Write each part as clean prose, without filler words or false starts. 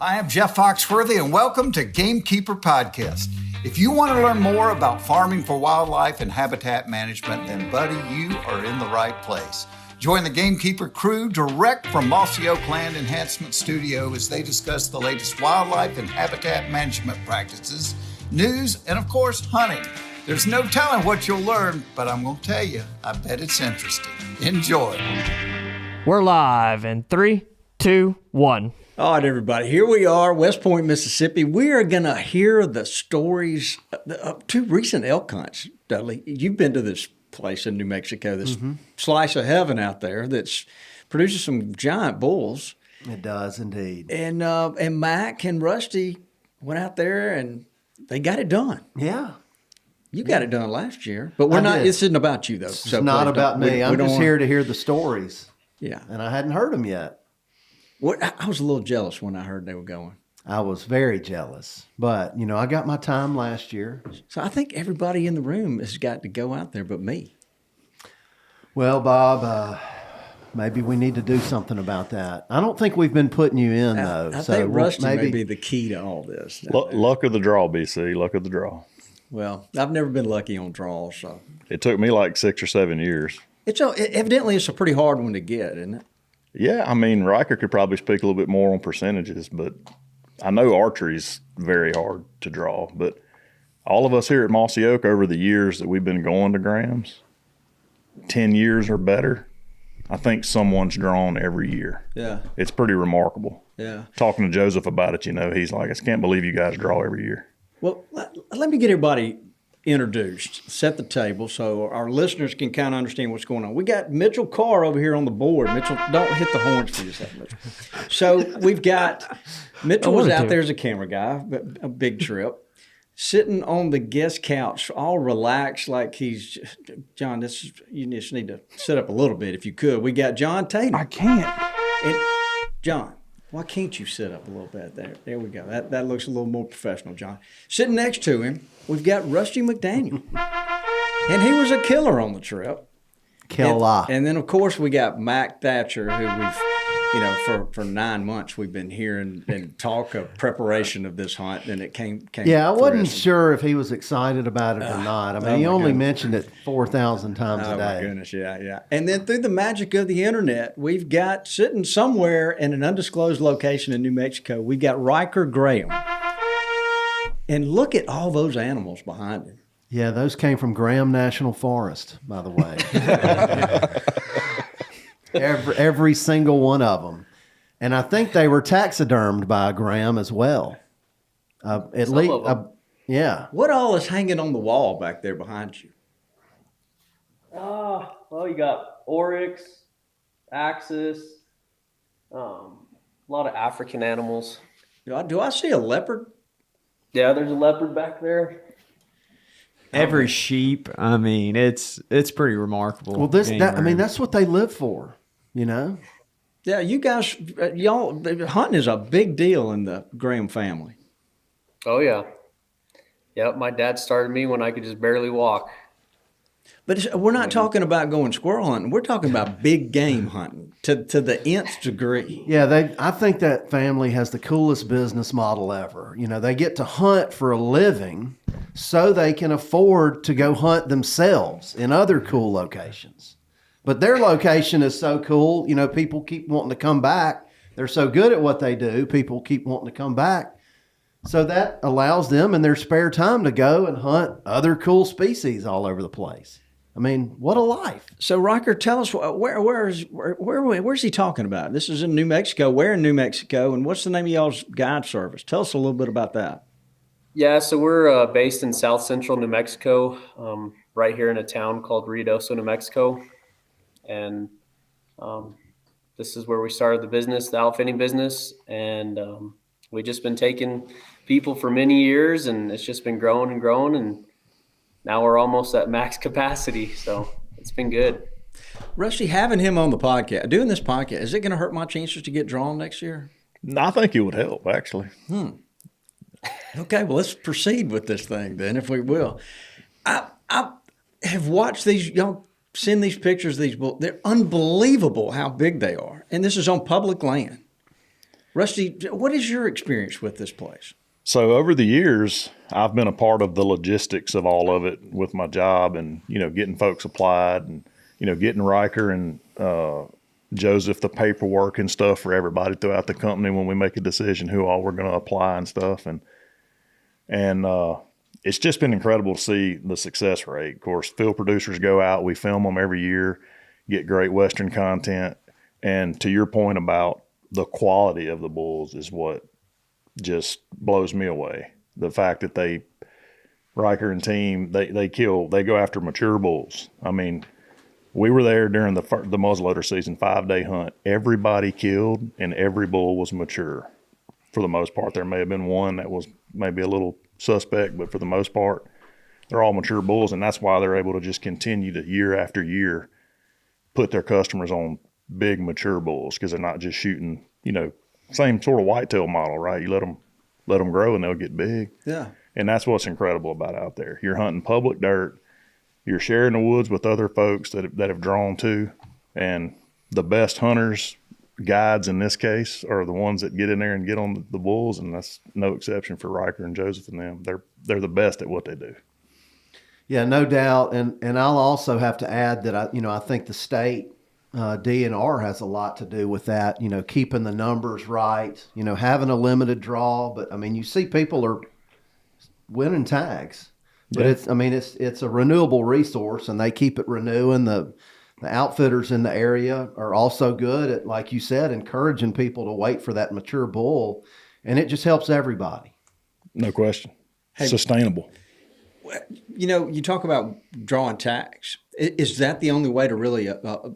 I am Jeff Foxworthy, and welcome to Gamekeeper Podcast. If you want to learn more about farming for wildlife and habitat management, then, buddy, you are in the right place. Join the Gamekeeper crew direct from Mossy Oak Land Enhancement Studio as they discuss the latest wildlife and habitat management practices, news, and, of course, hunting. There's no telling what you'll learn, but I'm going to tell you, I bet it's interesting. Enjoy. We're live in 3, 2, 1. All right, everybody, here we are, West Point, Mississippi. We are going to hear the stories of two recent elk hunts, Dudley. You've been to this place in New Mexico, this slice of heaven out there that's produces some giant bulls. It does indeed. And Mac and Rusty went out there and they got it done. Yeah. You got it done last year, but we're not. Did. This isn't about you, though. It's not about me. I'm just here to hear the stories. Yeah. And I hadn't heard them yet. I was a little jealous when I heard they were going. I was very jealous. But, you know, I got my time last year. So I think everybody in the room has got to go out there but me. Well, Bob, maybe we need to do something about that. I don't think we've been putting you in, though. I think Rusty may be the key to all this. Luck of the draw, BC. Luck of the draw. Well, I've never been lucky on draws, so. It took me like 6 or 7 years. Evidently it's a pretty hard one to get, isn't it? Yeah, I mean, Riker could probably speak a little bit more on percentages, but I know archery's very hard to draw. But all of us here at Mossy Oak over the years that we've been going to Graham's, 10 years or better, I think someone's drawn every year. Yeah. It's pretty remarkable. Yeah. Talking to Joseph about it, you know, he's like, I just can't believe you guys draw every year. Well, let me get everybody introduced, set the table so our listeners can kind of understand what's going on. We got Mitchell Carr over here on the board. Mitchell, don't hit the horns for yourself, Mitchell. So we've got, Mitchell was out there as a camera guy, a big trip, sitting on the guest couch, all relaxed like he's, John, you just need to sit up a little bit if you could. We got Jon Tatum. I can't. And John, why can't you sit up a little bit there? There we go. That looks a little more professional, John. Sitting next to him, we've got Rusty McDaniels. And he was a killer on the trip. Killer. And then, of course, we got Mac Thatcher, who we've, for 9 months we've been hearing and talk of preparation of this hunt, and it came Yeah, I wasn't fruition. sure if he was excited about it or not. I mean, he only mentioned it 4,000 times a day. Oh, my goodness, yeah. And then through the magic of the internet, we've got, sitting somewhere in an undisclosed location in New Mexico, we've got Riker Graham. And look at all those animals behind him. Yeah, those came from Graham National Forest, by the way. every single one of them. And I think they were taxidermed by Graham as well. At least, yeah. What all is hanging on the wall back there behind you? Well, you got oryx, axis, a lot of African animals. Do I see a leopard? Yeah, there's a leopard back there. Every sheep. I mean, it's pretty remarkable. Well, that's what they live for, you know? Yeah, you guys, hunting is a big deal in the Graham family. Oh, yeah. Yep, my dad started me when I could just barely walk. But we're not talking about going squirrel hunting. We're talking about big game hunting to the nth degree. Yeah, I think that family has the coolest business model ever. You know, they get to hunt for a living so they can afford to go hunt themselves in other cool locations. But their location is so cool, you know, people keep wanting to come back. They're so good at what they do, people keep wanting to come back. So that allows them in their spare time to go and hunt other cool species all over the place. I mean, what a life. So, Riker, tell us, where's he talking about? This is in New Mexico. Where in New Mexico? And what's the name of y'all's guide service? Tell us a little bit about that. Yeah, so we're based in South Central New Mexico, right here in a town called Ruidoso, New Mexico. And this is where we started the business, the outfitting business. And we've just been taking people for many years, and it's just been growing and growing. And now we're almost at max capacity. So it's been good. Rusty, having him on the podcast, doing this podcast, is it going to hurt my chances to get drawn next year? I think it would help, actually. Okay, well, let's proceed with this thing then, if we will. I have watched these, y'all send these pictures, they're unbelievable how big they are. And this is on public land. Rusty, what is your experience with this place? So over the years, I've been a part of the logistics of all of it with my job, and getting folks applied, and getting Riker and Joseph the paperwork and stuff for everybody throughout the company when we make a decision who all we're going to apply and stuff, and it's just been incredible to see the success rate. Of course, field producers go out, we film them every year, get great Western content, and to your point about the quality of the bulls is what just blows me away. The fact that Riker and team, they go after mature bulls. I mean, we were there during the muzzleloader season, 5-day hunt. Everybody killed, and every bull was mature. For the most part, there may have been one that was maybe a little suspect, but for the most part, they're all mature bulls, and that's why they're able to just continue to year after year put their customers on big mature bulls, because they're not just shooting, same sort of whitetail model, right? You let them grow and they'll get big. Yeah. And that's what's incredible about out there. You're hunting public dirt. You're sharing the woods with other folks that have drawn too. And the best hunters, guides in this case, are the ones that get in there and get on the bulls. And that's no exception for Riker and Joseph and them. They're the best at what they do. Yeah, no doubt. And I'll also have to add that I think the state DNR has a lot to do with that, keeping the numbers right, having a limited draw. But I mean, you see people are winning tags, but it's a renewable resource, and they keep it renewing. The outfitters in the area are also good at, like you said, encouraging people to wait for that mature bull, and it just helps everybody. No question. Sustainable. You talk about drawing tags. Is that the only way to really,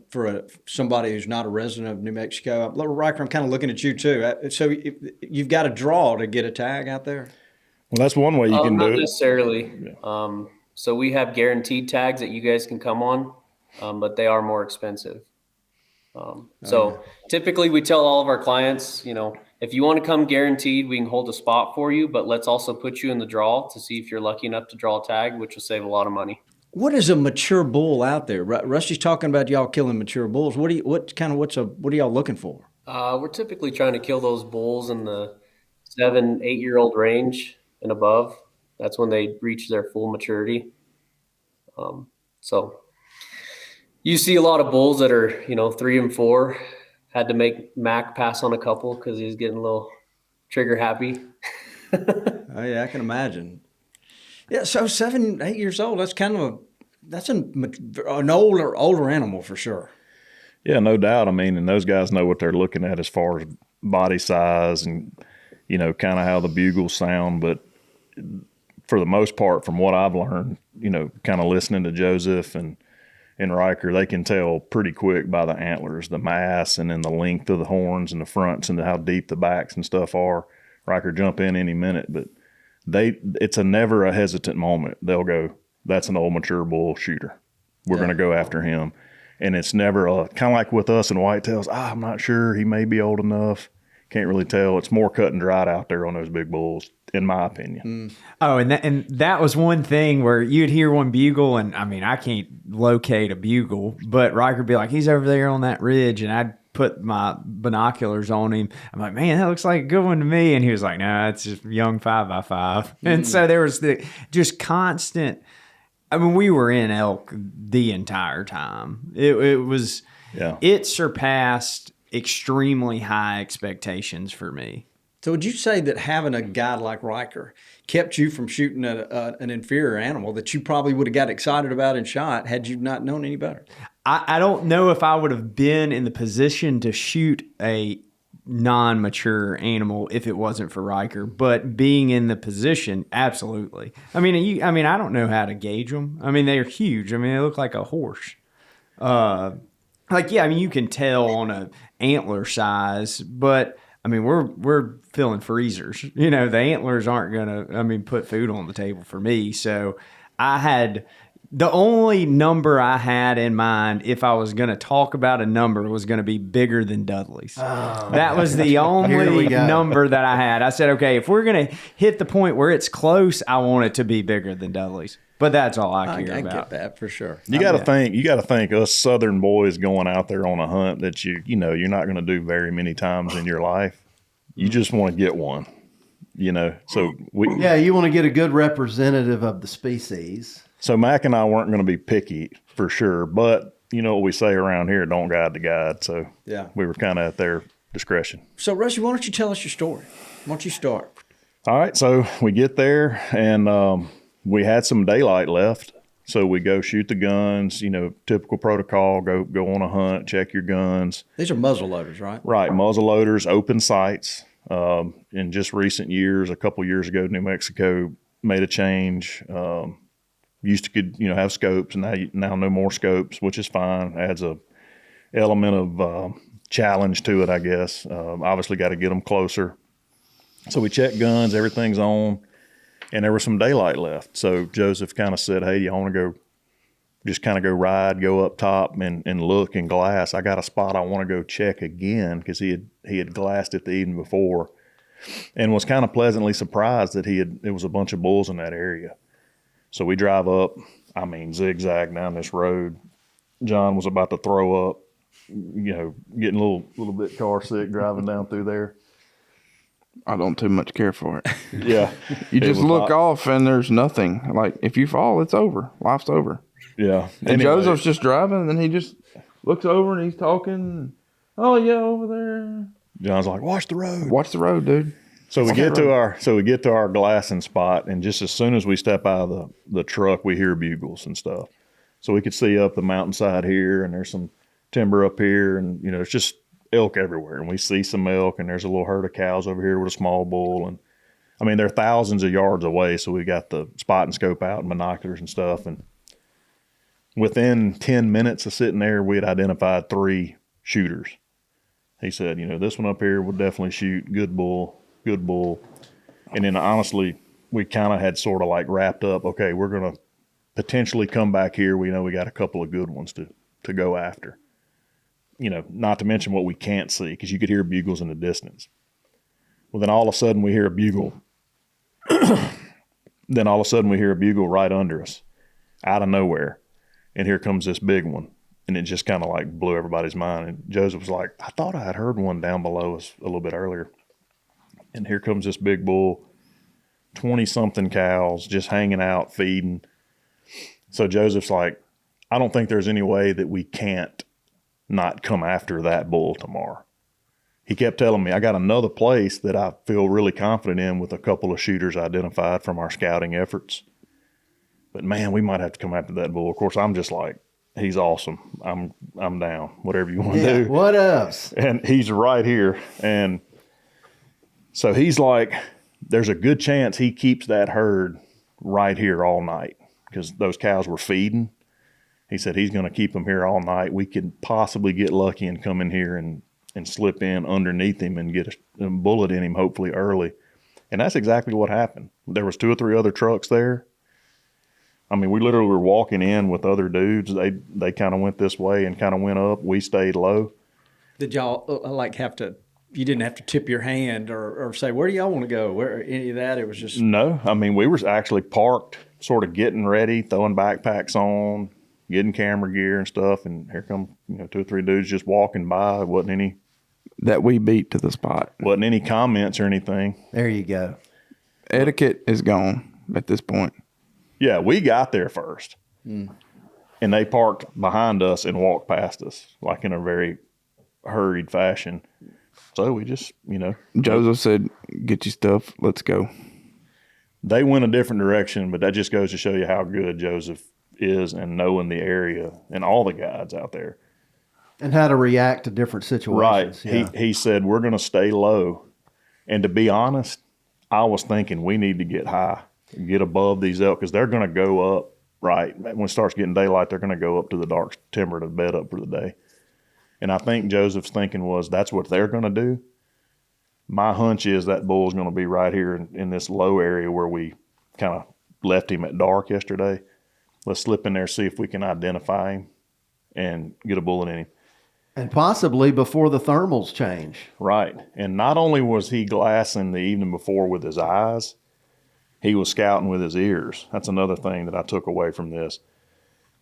for somebody who's not a resident of New Mexico? Riker, I'm kind of looking at you too. So you've got to draw to get a tag out there? Well, that's one way you can do it. Not necessarily. Yeah. So we have guaranteed tags that you guys can come on, but they are more expensive. Typically we tell all of our clients, if you want to come guaranteed, we can hold a spot for you, but let's also put you in the draw to see if you're lucky enough to draw a tag, which will save a lot of money. What is a mature bull out there? Rusty's talking about y'all killing mature bulls. What are y'all looking for? We're typically trying to kill those bulls in the 7-8-year-old range and above. That's when they reach their full maturity. So you see a lot of bulls that are, 3 and 4. Had to make Mac pass on a couple because he was getting a little trigger happy. Oh yeah, I can imagine. Yeah, so 7-8 years old. That's kind of an older animal for sure. Yeah, no doubt. I mean, and those guys know what they're looking at as far as body size and kind of how the bugles sound. But for the most part, from what I've learned, kind of listening to Joseph and Riker, they can tell pretty quick by the antlers, the mass, and then the length of the horns and the fronts and how deep the backs and stuff are. Riker jump in any minute, but it's never a hesitant moment. They'll go, that's an old mature bull shooter. We're going to go after him. And it's never kind of like with us and whitetails. I'm not sure. He may be old enough. Can't really tell. It's more cut and dried out there on those big bulls, in my opinion. Oh, and that was one thing where you'd hear one bugle, and I mean, I can't locate a bugle, but Riker would be like, he's over there on that ridge, and I'd put my binoculars on him. I'm like, man, that looks like a good one to me. And he was like, no, it's just young 5x5. And so there was the just constant. I mean, we were in elk the entire time. It surpassed extremely high expectations for me. So would you say that having a guy like Riker kept you from shooting an inferior animal that you probably would have got excited about and shot had you not known any better? I don't know if I would have been in the position to shoot a non-mature animal if it wasn't for Riker, but being in the position, absolutely. I mean, I don't know how to gauge them. I mean, they're huge. I mean, they look like a horse. You can tell on a antler size, but I mean, we're filling freezers. The antlers aren't gonna, put food on the table for me. So I had the only number I had in mind, if I was going to talk about a number, was going to be bigger than Dudley's. Oh, that was the only number that I had. I said, okay, if we're going to hit the point where it's close, I want it to be bigger than Dudley's. But that's all I care about. I get that for sure. You got to think us Southern boys going out there on a hunt that you're not going to do very many times in your life. You just want to get one, So Yeah, you want to get a good representative of the species. So Mac and I weren't going to be picky for sure, but you know what we say around here, don't guide the guide. So Yeah. we were kind of at their discretion. So, Rusty, why don't you tell us your story? Why don't you start? All right, so we get there, and we had some daylight left. So we go shoot the guns, typical protocol, go on a hunt, check your guns. These are muzzle loaders, right? Right, muzzle loaders, open sights. In just recent years, a couple years ago, New Mexico made a change. Used to could have scopes, and now no more scopes, which is fine. Adds a element of challenge to it, I guess. Obviously, got to get them closer. So we checked guns, everything's on, and there was some daylight left. So Joseph kind of said, "Hey, do you want to go ride, go up top and look and glass? I got a spot I want to go check again," because he had glassed it the evening before, and was kind of pleasantly surprised that it was a bunch of bulls in that area. So we drive up, zigzag down this road. John was about to throw up, getting a little bit car sick driving down through there. I don't too much care for it. Yeah. You just look off and there's nothing. Like, if you fall, it's over. Life's over. Yeah. And Joseph's just driving, and then he just looks over and he's talking. Oh, yeah, over there. John's like, "Watch the road. Watch the road, dude." So we get to our glassing spot, and just as soon as we step out of the truck, we hear bugles and stuff. So we could see up the mountainside here, and there's some timber up here, and it's just elk everywhere. And we see some elk, and there's a little herd of cows over here with a small bull, and they're thousands of yards away. So we got the spot and scope out and binoculars and stuff, and within 10 minutes of sitting there, we had identified 3 shooters. He said, this one up here would definitely shoot. Good bull. And then honestly, we kind of had sort of like wrapped up, okay, we're going to potentially come back here. We know we got a couple of good ones to go after. Not to mention what we can't see, because you could hear bugles in the distance. Well, then all of a sudden we hear a bugle. Then all of a sudden we hear a bugle right under us, out of nowhere. And here comes this big one. And it just kind of like blew everybody's mind. And Joseph was like, "I thought I had heard one down below us a little bit earlier." And here comes this big bull, 20-something cows just hanging out, feeding. So Joseph's like, "I don't think there's any way that we can't not come after that bull tomorrow." He kept telling me, "I got another place that I feel really confident in with a couple of shooters identified from our scouting efforts. But man, we might have to come after that bull." Of course, I'm just like, "He's awesome. I'm down. Whatever you want to do." What else? And he's right here. And so he's like, there's a good chance he keeps that herd right here all night, because those cows were feeding. He said he's going to keep them here all night. We could possibly get lucky and come in here and slip in underneath him and get a bullet in him, hopefully early. And that's exactly what happened. There was 2 or 3 other trucks there. We literally were walking in with other dudes. They kind of went this way and kind of went up. We stayed low. Did y'all you didn't have to tip your hand or say, "Where do y'all want to go?" Where any of that? It was just. No, we were actually parked, sort of getting ready, throwing backpacks on, getting camera gear and stuff. And here come 2 or 3 dudes just walking by. It wasn't any That we beat to the spot. Wasn't any comments or anything. There you go. Etiquette is gone at this point. Yeah, we got there first. And they parked behind us and walked past us, like in a very hurried fashion. So we just, Joseph said, "Get your stuff. Let's go." They went a different direction, but that just goes to show you how good Joseph is and knowing the area and all the guides out there. And how to react to different situations. Right. Yeah. He said, "We're going to stay low." And to be honest, I was thinking we need to get high, get above these elk, because they're going to go up, right? When it starts getting daylight, they're going to go up to the dark timber to bed up for the day. And I think Joseph's thinking was that's what they're going to do. My hunch is that bull's going to be right here in this low area where we kind of left him at dark yesterday. Let's slip in there, see if we can identify him and get a bullet in him. And possibly before the thermals change. Right. And not only was he glassing the evening before with his eyes, he was scouting with his ears. That's another thing that I took away from this.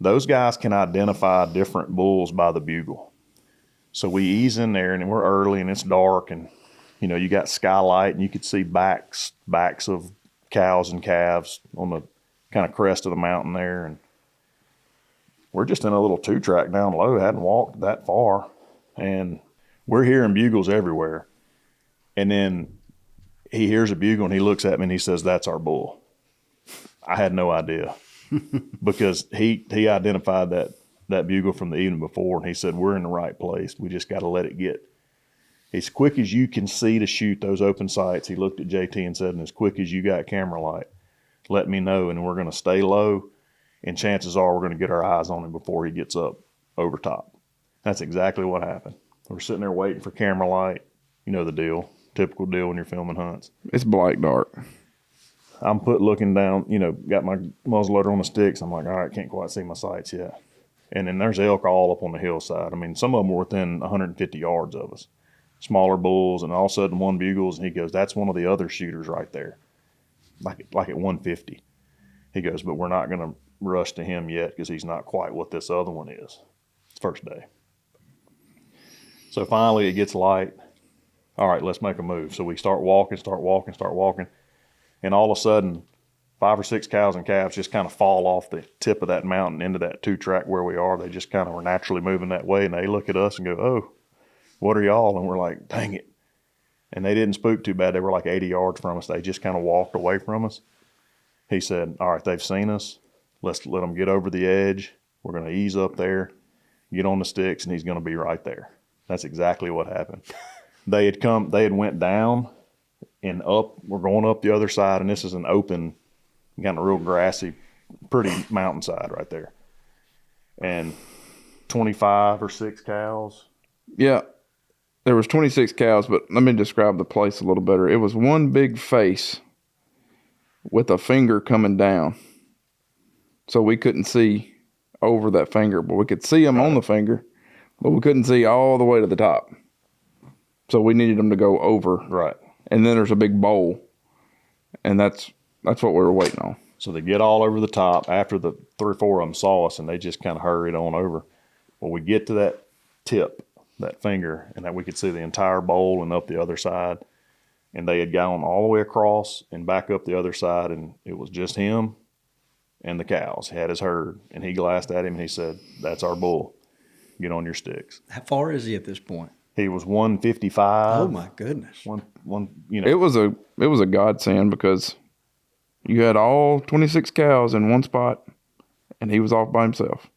Those guys can identify different bulls by the bugle. So we ease in there, and we're early, and it's dark, and you got skylight and you could see backs of cows and calves on the kind of crest of the mountain there. And we're just in a little 2-track down low, hadn't walked that far. And we're hearing bugles everywhere. And then he hears a bugle and he looks at me and he says, "That's our bull." I had no idea because he identified that bugle from the evening before, and he said, "We're in the right place. We just got to let it get as quick as you can see to shoot those open sights." He looked at JT and said, "And as quick as you got camera light, let me know, and we're going to stay low, and chances are we're going to get our eyes on him before he gets up over top." That's exactly what happened. We're sitting there waiting for camera light. You know the deal. Typical deal when you're filming hunts. It's black dark. I'm looking down, got my muzzleloader on the sticks. I'm like, all right, can't quite see my sights yet. And then there's elk all up on the hillside. I mean, some of them were within 150 yards of us. Smaller bulls, and all of a sudden one bugles, and he goes, "That's one of the other shooters right there." Like at 150. He goes, "But we're not going to rush to him yet because he's not quite what this other one is." It's first day. So finally it gets light. All right, let's make a move. So we start walking. And all of a sudden, 5 or 6 cows and calves just kind of fall off the tip of that mountain into that 2-track where we are. They just kind of were naturally moving that way. And they look at us and go, "Oh, what are y'all?" And we're like, "Dang it." And they didn't spook too bad. They were like 80 yards from us. They just kind of walked away from us. He said, "All right, they've seen us. Let's let them get over the edge. We're going to ease up there, get on the sticks, and he's going to be right there." That's exactly what happened. They had went down and up. We're going up the other side, and this is an open, kind of real grassy, pretty mountainside right there. And 25 or 6 cows. Yeah. There was 26 cows, but let me describe the place a little better. It was one big face with a finger coming down. So we couldn't see over that finger, but we could see them on the finger, but we couldn't see all the way to the top. So we needed them to go over. Right. And then there's a big bowl, and that's what we were waiting on. So they get all over the top after the 3 or 4 of them saw us, and they just kind of hurried on over. Well, we get to that tip, that finger, and that we could see the entire bowl and up the other side. And they had gone all the way across and back up the other side, and it was just him and the cows. He had his herd, and he glassed at him, and he said, "That's our bull. Get on your sticks." How far is he at this point? He was 155. Oh my goodness! It was a godsend because you had all 26 cows in one spot, and he was off by himself.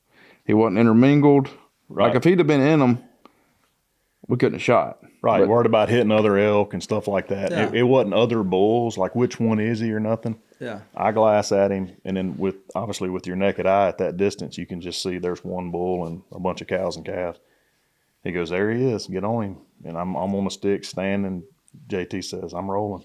He wasn't intermingled. Right. Like if he'd have been in them, we couldn't have shot. Right. But Worried about hitting other elk and stuff like that. Yeah. It wasn't other bulls, like which one is he or nothing. Yeah. I glass at him, and then obviously with your naked eye at that distance, you can just see there's one bull and a bunch of cows and calves. He goes, "There he is. Get on him." And I'm on the stick standing. JT says, "I'm rolling.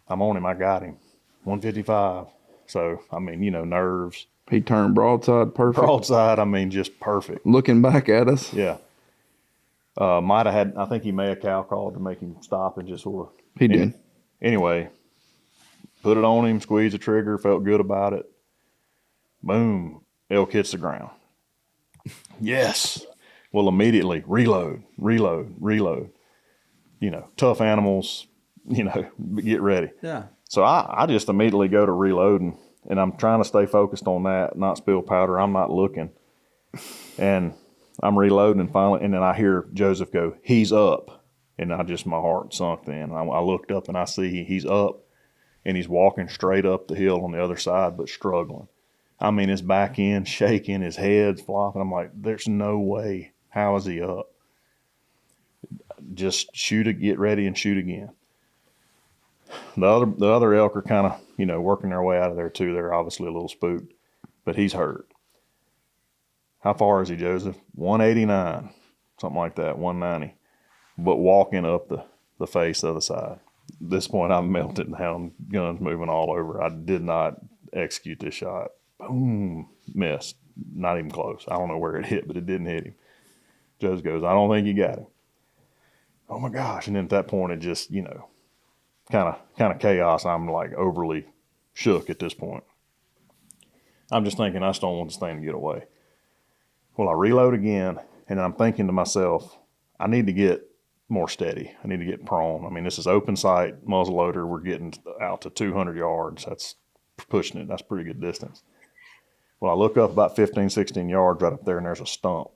I'm on him. I got him. 155. So, I mean, nerves. he turned broadside perfect. Broadside, I mean, just perfect. Looking back at us. Yeah. I think he may have cow called to make him stop and just sort of. He did. Anyway, put it on him, squeezed the trigger, felt good about it. Boom. Elk hits the ground. Yes. Well, immediately reload. Tough animals, get ready. Yeah. So I just immediately go to reloading, and I'm trying to stay focused on that, not spill powder. I'm not looking. And I'm reloading, and finally, and then I hear Joseph go, "He's up." And my heart sunk then. I looked up and I see he's up, and he's walking straight up the hill on the other side, but struggling. I mean, his back end shaking, his head's flopping. I'm like, there's no way. How is he up? Just get ready and shoot again. The other elk are kind of, working their way out of there too. They're obviously a little spooked, but he's hurt. How far is he, Joseph? 189, something like that, 190. But walking up the face of the side. At this point, I'm melting down, guns moving all over. I did not execute this shot. Boom, missed. Not even close. I don't know where it hit, but it didn't hit him. Joseph goes, "I don't think you got him." Oh my gosh. And then at that point, it just, kind of chaos. I'm like overly shook at this point. I'm just thinking, I just don't want this thing to get away. Well, I reload again, and I'm thinking to myself, I need to get more steady. I need to get prone. I mean, this is open sight, muzzleloader. We're getting out to 200 yards. That's pushing it. That's pretty good distance. Well, I look up about 15, 16 yards right up there, and there's a stump.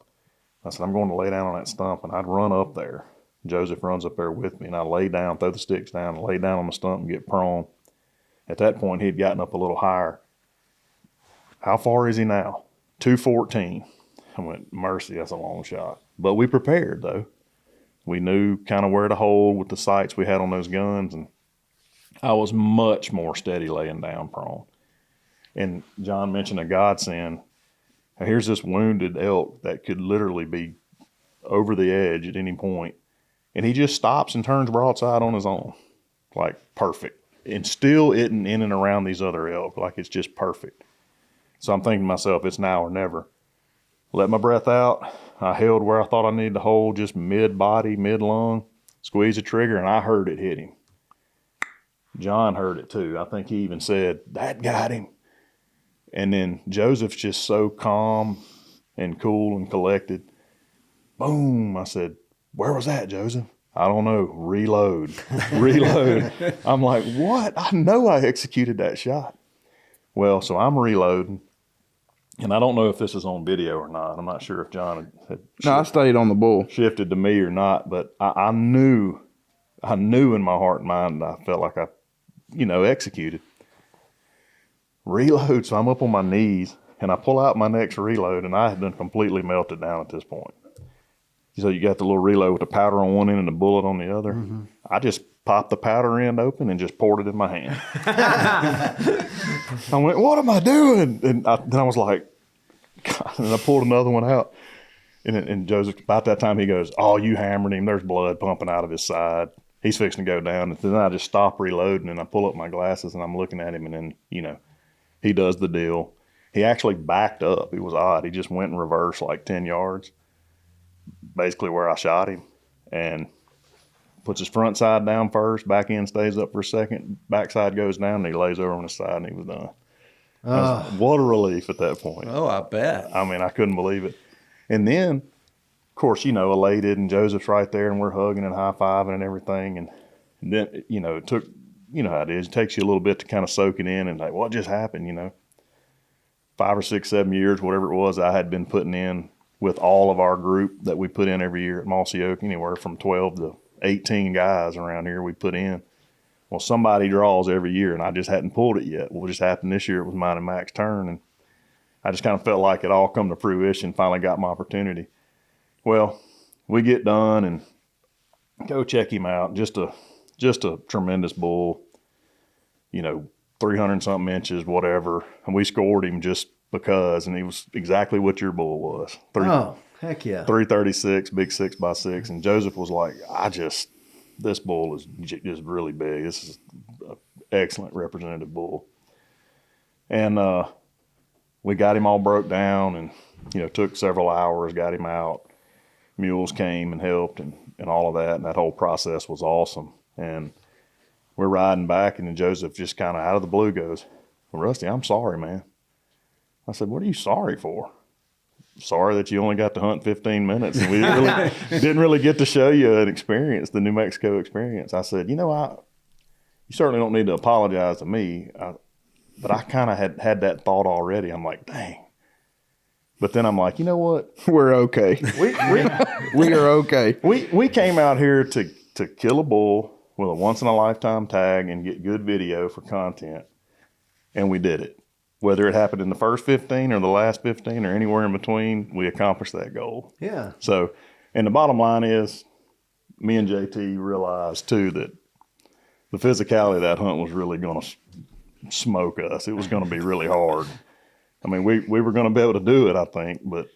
I said, I'm going to lay down on that stump, and I'd run up there. Joseph runs up there with me, and I lay down, throw the sticks down, lay down on the stump and get prone. At that point, he'd gotten up a little higher. How far is he now? 214. I went, mercy, that's a long shot. But we prepared, though. We knew kind of where to hold with the sights we had on those guns, and I was much more steady laying down prone. And John mentioned a godsend. Now, here's this wounded elk that could literally be over the edge at any point, and he just stops and turns broadside on his own, like perfect, and still isn't in and around these other elk, like it's just perfect. So I'm thinking to myself, it's now or never. Let my breath out. I held where I thought I needed to hold, just mid-body, mid-lung, squeeze the trigger, and I heard it hit him. John heard it too. I think he even said, that got him. And then Joseph's just so calm and cool and collected. Boom. I said, where was that, Joseph? I don't know. Reload. Reload. I'm like, what? I know I executed that shot. Well, so I'm reloading. And I don't know if this is on video or not. I'm not sure if John had No, I stayed on the bull. shifted to me or not, but I knew in my heart and mind, I felt like I, executed. Reload, so I'm up on my knees, and I pull out my next reload, and I had been completely melted down at this point. So you got the little reload with the powder on one end and the bullet on the other. Mm-hmm. I just popped the powder end open and just poured it in my hand. I went, what am I doing? And then I was like, God, and I pulled another one out. And Joseph, about that time, he goes, oh, you hammered him. There's blood pumping out of his side. He's fixing to go down. And then I just stop reloading, and I pull up my glasses, and I'm looking at him, and then, he does the deal. He actually backed up. It was odd. He just went in reverse like 10 yards, basically where I shot him, and puts his front side down first, back end stays up for a second, back side goes down, and he lays over on his side, and he was done. What a relief at that point. Oh, I bet. I mean, I couldn't believe it. And then, of course, elated, and Joseph's right there, and we're hugging and high-fiving and everything, and then, it took, how it is. It takes you a little bit to kind of soak it in and like, what just happened, 5 or 6, 7 years, whatever it was, I had been putting in with all of our group that we put in every year at Mossy Oak, anywhere from 12 to 18 guys around here we put in. Well, somebody draws every year, and I just hadn't pulled it yet. What just happened this year, it was mine and Mac's turn, and I just kind of felt like it all come to fruition, finally got my opportunity. Well, we get done and go check him out. Just a tremendous bull, 300-something inches, whatever. And we scored him just because, and he was exactly what your bull was. Oh, heck yeah. 336, big 6x6. And Joseph was like, this bull is just really big. This is an excellent representative bull. And we got him all broke down and, took several hours, got him out. Mules came and helped and all of that. And that whole process was awesome. And we're riding back, and then Joseph just kind of out of the blue goes, well, Rusty, I'm sorry, man. I said, what are you sorry for? Sorry that you only got to hunt 15 minutes, and we didn't really get to show you an experience, the New Mexico experience. I said, you certainly don't need to apologize to me, but I kind of had that thought already. I'm like, dang. But then I'm like, you know what? We're okay. We are okay. We came out here to kill a bull with a once-in-a-lifetime tag and get good video for content, and we did it. Whether it happened in the first 15 or the last 15 or anywhere in between, we accomplished that goal. Yeah. So, and the bottom line is, me and JT realized, too, that the physicality of that hunt was really going to smoke us. It was going to be really hard. I mean, we were going to be able to do it, I think, but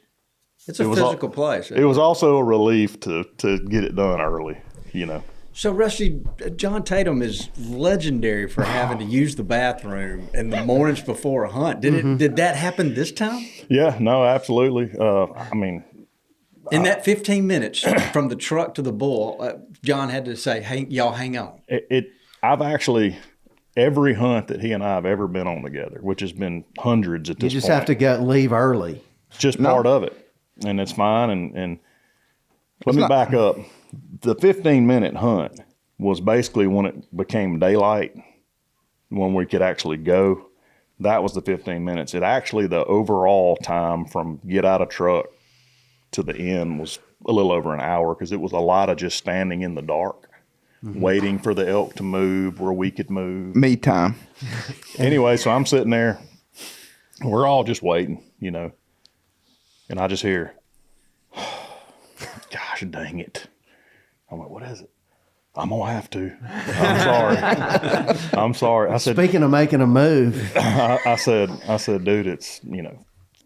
it's a physical place. It was also a relief to get it done early, So, Rusty, Jon Tatum is legendary for having to use the bathroom in the mornings before a hunt. Did that happen this time? Yeah, no, absolutely. In that 15 minutes from the truck to the bull, John had to say, hey, y'all hang on. I've actually, every hunt that he and I have ever been on together, which has been hundreds at this point. You just have to leave early. It's just part of it, and it's fine. And let me back up. The 15-minute hunt was basically when it became daylight, when we could actually go. That was the 15 minutes. It actually, the overall time from get out of truck to the end was a little over an hour, because it was a lot of just standing in the dark, waiting for the elk to move where we could move. Me time. Anyway, so I'm sitting there. We're all just waiting, you know. And I just hear, gosh dang it. I'm like, what is it? I'm going to have to. I'm sorry. I'm sorry. I said, Speaking of making a move, I said, dude, it's,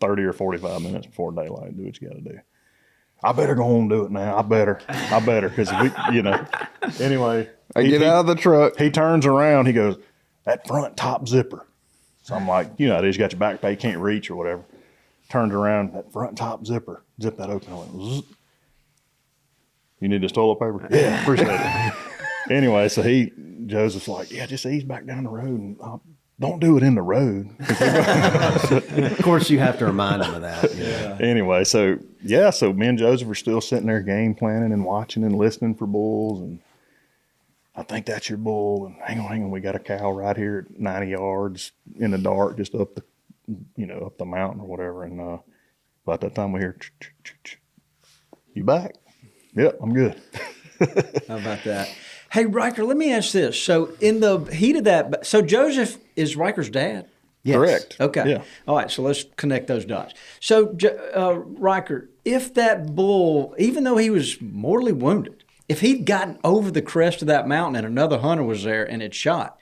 30 or 45 minutes before daylight. Do what you got to do. I better go home and do it now. I better. Because anyway. I get out of the truck. He turns around. He goes, that front top zipper. So I'm like, you just got your backpack, you can't reach or whatever. Turned around, that front top zipper. Zip that open. I went, zzz. You need this toilet paper? Yeah, appreciate it. Anyway, so Joseph's like, yeah, just ease back down the road and don't do it in the road. of course, you have to remind them of that. Yeah. Anyway, so me and Joseph are still sitting there game planning and watching and listening for bulls. And I think that's your bull. And hang on, we got a cow right here at 90 yards in the dark, just up the mountain or whatever. And about that time we hear, you back? Yep, I'm good. How about that? Hey, Riker, let me ask this. So in the heat of that, so Joseph is Riker's dad? Yes. Correct. Okay. Yeah. All right, so let's connect those dots. So, Riker, if that bull, even though he was mortally wounded, if he'd gotten over the crest of that mountain and another hunter was there and had shot,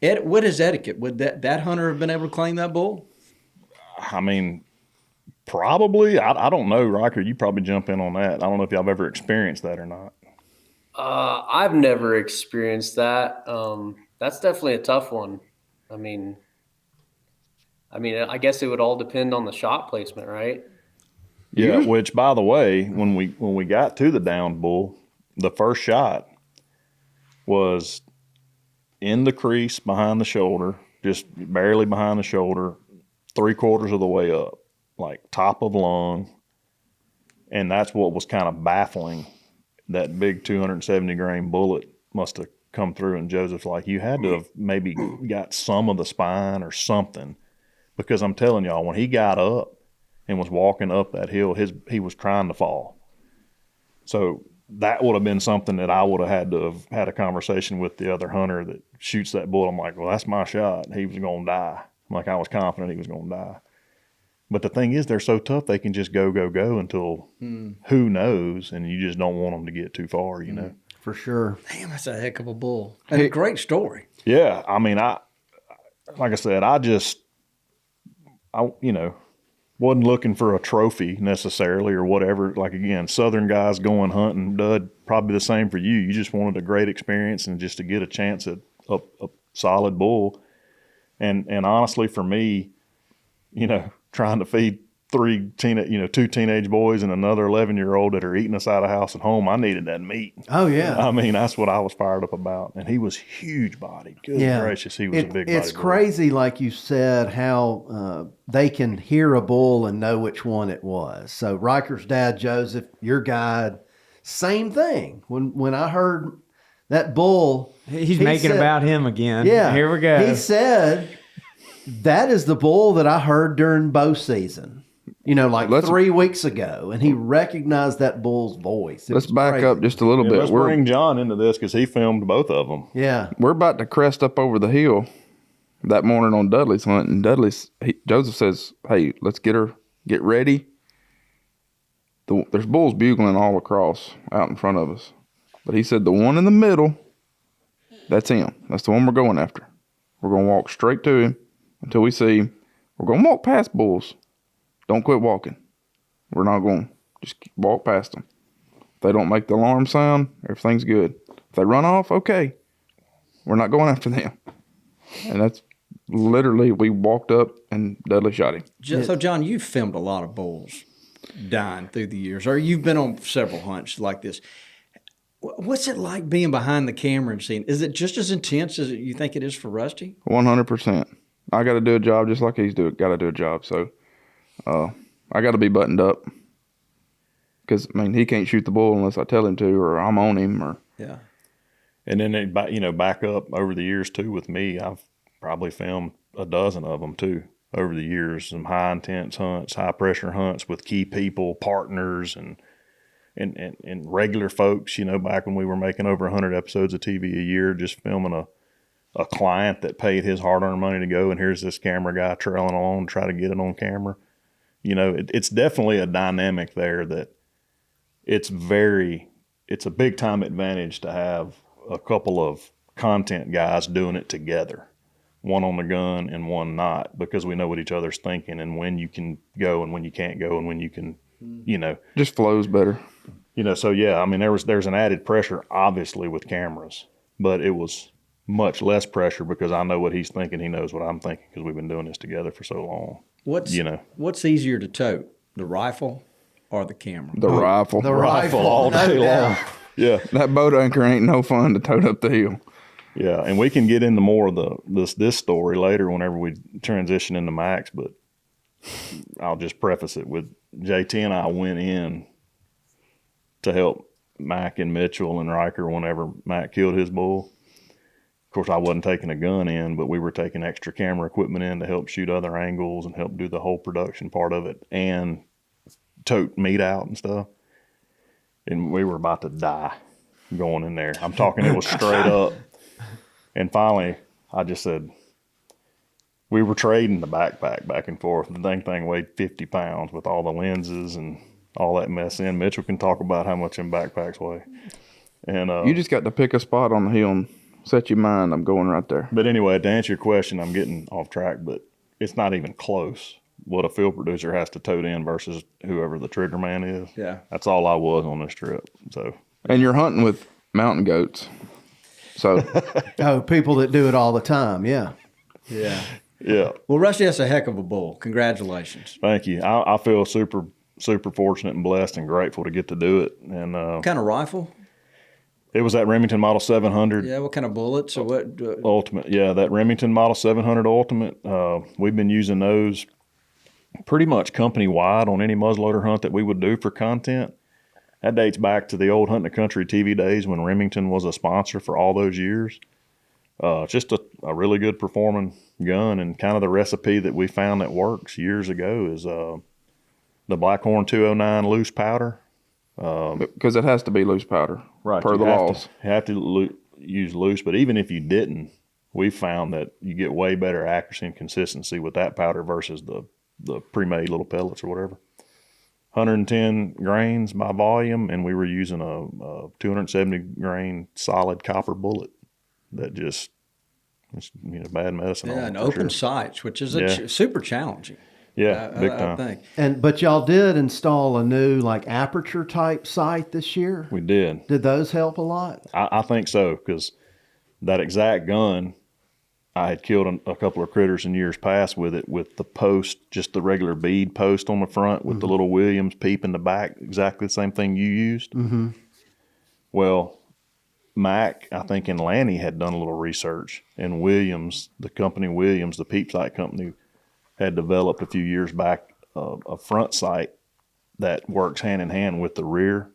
what is etiquette? Would that hunter have been able to claim that bull? I mean, probably. I don't know, Riker. You probably jump in on that. I don't know if y'all have ever experienced that or not. I've never experienced that. That's definitely a tough one. I mean, I guess it would all depend on the shot placement, right? Yeah. Which, by the way, when we got to the downed bull, the first shot was in the crease behind the shoulder, just barely behind the shoulder, 3/4 of the way up, like top of lung. And that's what was kind of baffling. That big 270 grain bullet must have come through, and Joseph's like, you had to have maybe got some of the spine or something, because I'm telling y'all, when he got up and was walking up that hill, he was trying to fall. So that would have been something that I would have had to have had a conversation with the other hunter that shoots that bullet. I'm like, well, that's my shot. He was going to die. Like, I was confident he was going to die. But the thing is, they're so tough, they can just go until who knows, and you just don't want them to get too far, you know? For sure. Damn, that's a heck of a bull. And a great story. Yeah, I mean, like I said, I wasn't looking for a trophy necessarily or whatever. Like, again, Southern guys going hunting, Dud, probably the same for you. You just wanted a great experience and just to get a chance at a solid bull. And honestly, for me, trying to feed two teenage boys and another 11-year-old that are eating us out of house and home, I needed that meat. Oh, yeah. I mean, that's what I was fired up about. And he was huge bodied. Good gracious, he was a big body. It's crazy, like you said, how they can hear a bull and know which one it was. So Riker's dad, Joseph, your guide, same thing. When I heard that bull, He's making said, about him again. Yeah. Here we go. He said, that is the bull that I heard during bow season, 3 weeks ago. And he recognized that bull's voice. Let's back up just a little bit. Let's bring John into this because he filmed both of them. Yeah. We're about to crest up over the hill that morning on Dudley's hunt. And Joseph says, hey, let's get ready. There's bulls bugling all across out in front of us. But he said the one in the middle, that's him. That's the one we're going after. We're going to walk straight to him until we see him. We're going to walk past bulls. Don't quit walking. We're not going. Just walk past them. If they don't make the alarm sound, everything's good. If they run off, okay. We're not going after them. And that's literally, we walked up and Dudley shot him. So, John, you've filmed a lot of bulls dying through the years, or you've been on several hunts like this. What's it like being behind the camera and seeing? Is it just as intense as you think it is for Rusty? 100%. I got to do a job just like he's got to do a job. So I got to be buttoned up. because I mean he can't shoot the bull unless I tell him to, or I'm on him, or Yeah. And then they, back up over the years too with me. I've probably filmed a dozen of them too over the years. Some high intense hunts, high pressure hunts with key people, partners, and regular folks. Back when we were making over 100 episodes of TV a year, just filming a client that paid his hard earned money to go. And here's this camera guy trailing along to try to get it on camera. It's definitely a dynamic there that it's a big time advantage to have a couple of content guys doing it together, one on the gun and one not, because we know what each other's thinking and when you can go and when you can't go and when you can, just flows better. So yeah, I mean, there's an added pressure obviously with cameras, but it was much less pressure because I know what he's thinking. He knows what I'm thinking because we've been doing this together for so long. What's easier to tote, the rifle or the camera? The rifle. The rifle all day no long. doubt. Yeah. That boat anchor ain't no fun to tote up the hill. Yeah, and we can get into more of this story later whenever we transition into Max, but I'll just preface it with JT and I went in to help Mac and Mitchell and Riker whenever Mac killed his bull. Of course, I wasn't taking a gun in, but we were taking extra camera equipment in to help shoot other angles and help do the whole production part of it and tote meat out and stuff. And we were about to die going in there. I'm talking, it was straight up. And finally, I just said, we were trading the backpack back and forth. The dang thing weighed 50 pounds with all the lenses and all that mess in. Mitchell can talk about how much them backpacks weigh. And You just got to pick a spot on the hill and set your mind. I'm going right there. But anyway, to answer your question, I'm getting off track, but it's not even close what a field producer has to tote in versus whoever the trigger man is. Yeah. That's all I was on this trip. So, And you're hunting with mountain goats. So Oh, people that do it all the time. Yeah. Yeah. yeah. Well, Rusty, that's a heck of a bull. Congratulations. Thank you. I feel super fortunate and blessed and grateful to get to do it. And What kind of rifle? it was that Remington Model 700 Yeah, what kind of bullets or what? Ultimate. Yeah, that Remington Model 700 Ultimate. We've been using those pretty much company wide on any muzzleloader hunt that we would do for content. That dates back to the old Hunting the Country TV days when Remington was a sponsor for all those years. Just a really good performing gun, and kind of the recipe that we found that works years ago is the Blackhorn 209 loose powder. because it has to be loose powder, Right. per you the have laws. You have to use loose, but even if you didn't, we found that you get way better accuracy and consistency with that powder versus the pre-made little pellets or whatever. 110 grains by volume, and we were using a 270 grain solid copper bullet that just, it's, bad medicine. Yeah, on it and for open sure. sights, which is Yeah. super challenging. Yeah, big I time. think. But y'all did install a new aperture type sight this year. We did. Did those help a lot? I think so, because that exact gun, I had killed a couple of critters in years past with it, with the post, just the regular bead post on the front with the little Williams peep in the back, exactly the same thing you used. Mm-hmm. Well, Mac, I think, and Lanny had done a little research, and Williams, the company Williams, the peep sight company, had developed a few years back a front sight that works hand in hand with the rear.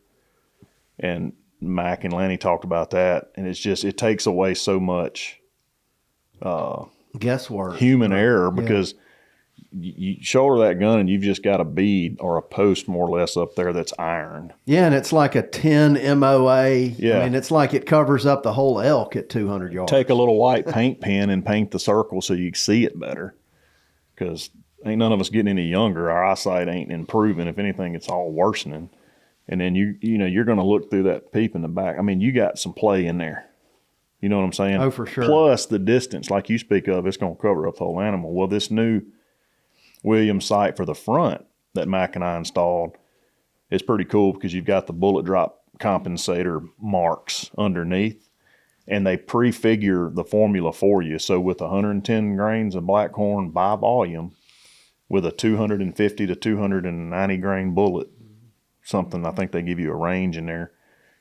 And Mac and Lanny talked about that, and it takes away so much Guesswork. human error, because you shoulder that gun and you've just got a bead or a post more or less up there that's ironed. Yeah, and it's like a 10 MOA. Yeah. I mean, it's like it covers up the whole elk at 200 yards. Take a little white paint pen and paint the circle so you can see it better, because ain't none of us getting any younger. Our eyesight ain't improving. If anything, it's all worsening. And then you're going to look through that peep in the back. I mean, you got some play in there. You know what I'm saying? Oh, for sure. Plus the distance, like you speak of, it's going to cover up the whole animal. Well, this new Williams sight for the front that Mac and I installed is pretty cool, because you've got the bullet drop compensator marks underneath, and they prefigure the formula for you. So with 110 grains of Blackhorn by volume, with a 250 to 290 grain bullet, something, I think they give you a range in there,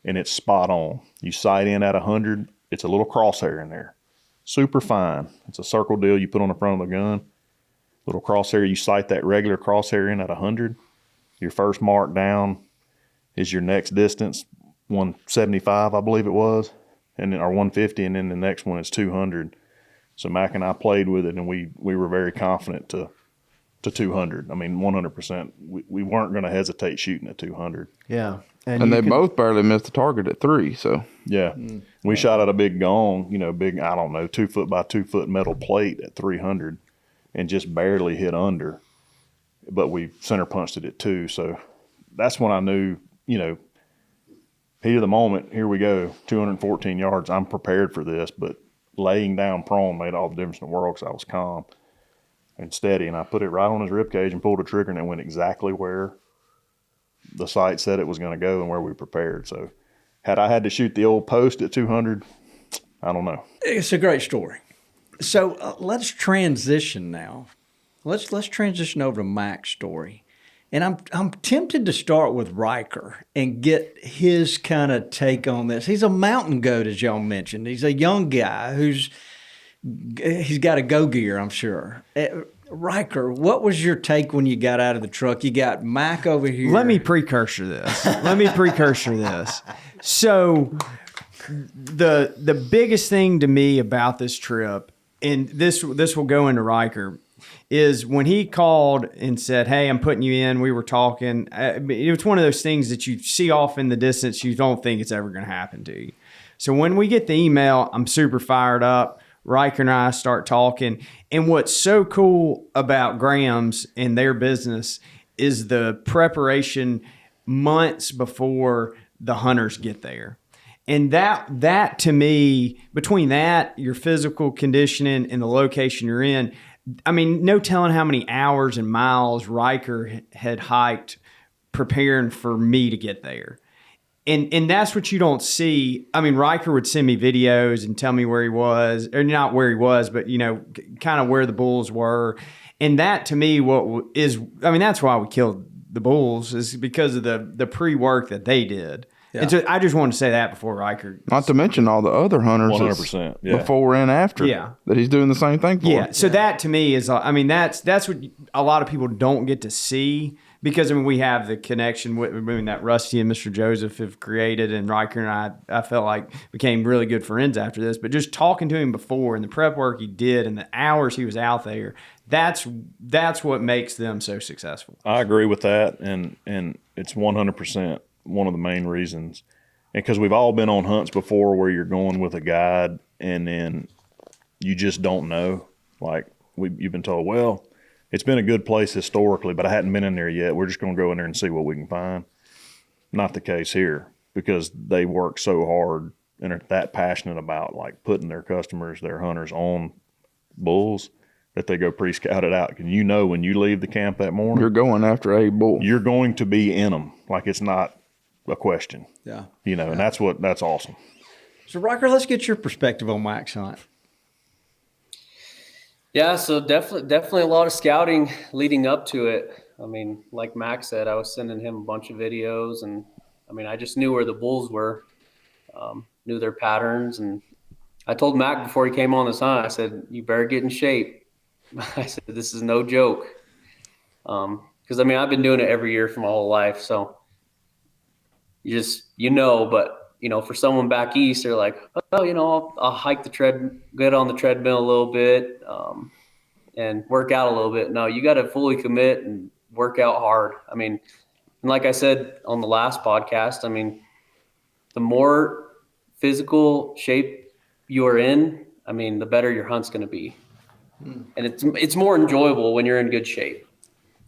and it's spot on. You sight in at 100, it's a little crosshair in there. Super fine. It's a circle deal you put on the front of the gun. Little crosshair, you sight that regular crosshair in at 100. Your first mark down, is your next distance 175, I believe it was, and then or 150, and then the next one is 200. So Mac and I played with it, and we were very confident to 200. I mean, 100%. We weren't going to hesitate shooting at 200. Yeah. And they both barely missed the target at 3. So yeah, we shot at a big gong, big, I don't know, 2 foot by 2 foot metal plate at 300, and just barely hit under. But we center punched it at 2. So that's when I knew, heat of the moment, here we go, 214 yards. I'm prepared for this, but laying down prone made all the difference in the world because I was calm and steady. And I put it right on his rib cage and pulled the trigger, and it went exactly where the sight said it was going to go and where we prepared. So had I had to shoot the old post at 200, I don't know. It's a great story. So let's transition now. Let's transition over to Mac's story. And I'm tempted to start with Riker and get his kind of take on this. He's a mountain goat, as y'all mentioned. He's a young guy he's got a go gear, I'm sure. Riker, what was your take when you got out of the truck? You got Mac over here. Let me precursor this. So the biggest thing to me about this trip, and this will go into Riker, is when he called and said, "Hey, I'm putting you in." We were talking. It was one of those things that you see off in the distance. You don't think it's ever going to happen to you. So when we get the email, I'm super fired up. Riker and I start talking. And what's so cool about Graham's and their business is the preparation months before the hunters get there. And that to me, between that, your physical conditioning and the location you're in, I mean, no telling how many hours and miles Riker had hiked preparing for me to get there. And that's what you don't see. I mean, Riker would send me videos and tell me where he was, or not where he was, but, kind of where the bulls were. And that to me, that's why we killed the bulls, is because of the pre-work that they did. Yeah. And so I just wanted to say that before Riker. Not to mention all the other hunters 100%, yeah. before and after that he's doing the same thing for. Yeah, so that to me is, that's what a lot of people don't get to see, because, we have the connection that Rusty and Mr. Joseph have created, and Riker and I felt like became really good friends after this. But just talking to him before and the prep work he did and the hours he was out there, that's what makes them so successful. I agree with that, and it's 100% one of the main reasons. And because we've all been on hunts before where you're going with a guide and then you just don't know. Like you've been told, well, it's been a good place historically, but I hadn't been in there yet. We're just going to go in there and see what we can find. Not the case here, because they work so hard and are that passionate about like putting their customers, their hunters on bulls, that they go pre-scouted out. And when you leave the camp that morning, you're going after a bull. You're going to be in them. Like it's not a question. Yeah. And that's awesome. So Riker, let's get your perspective on Mac's hunt. Yeah, so definitely a lot of scouting leading up to it. I mean, like Mac said, I was sending him a bunch of videos, and I just knew where the bulls were, knew their patterns. And I told Mac before he came on this hunt, I said, "You better get in shape." I said, "This is no joke." Because I've been doing it every year for my whole life. So but for someone back east, they're like, "Oh, I'll hike get on the treadmill a little bit, and work out a little bit." No, you got to fully commit and work out hard. And like I said on the last podcast, the more physical shape you are in, the better your hunt's going to be. And it's more enjoyable when you're in good shape.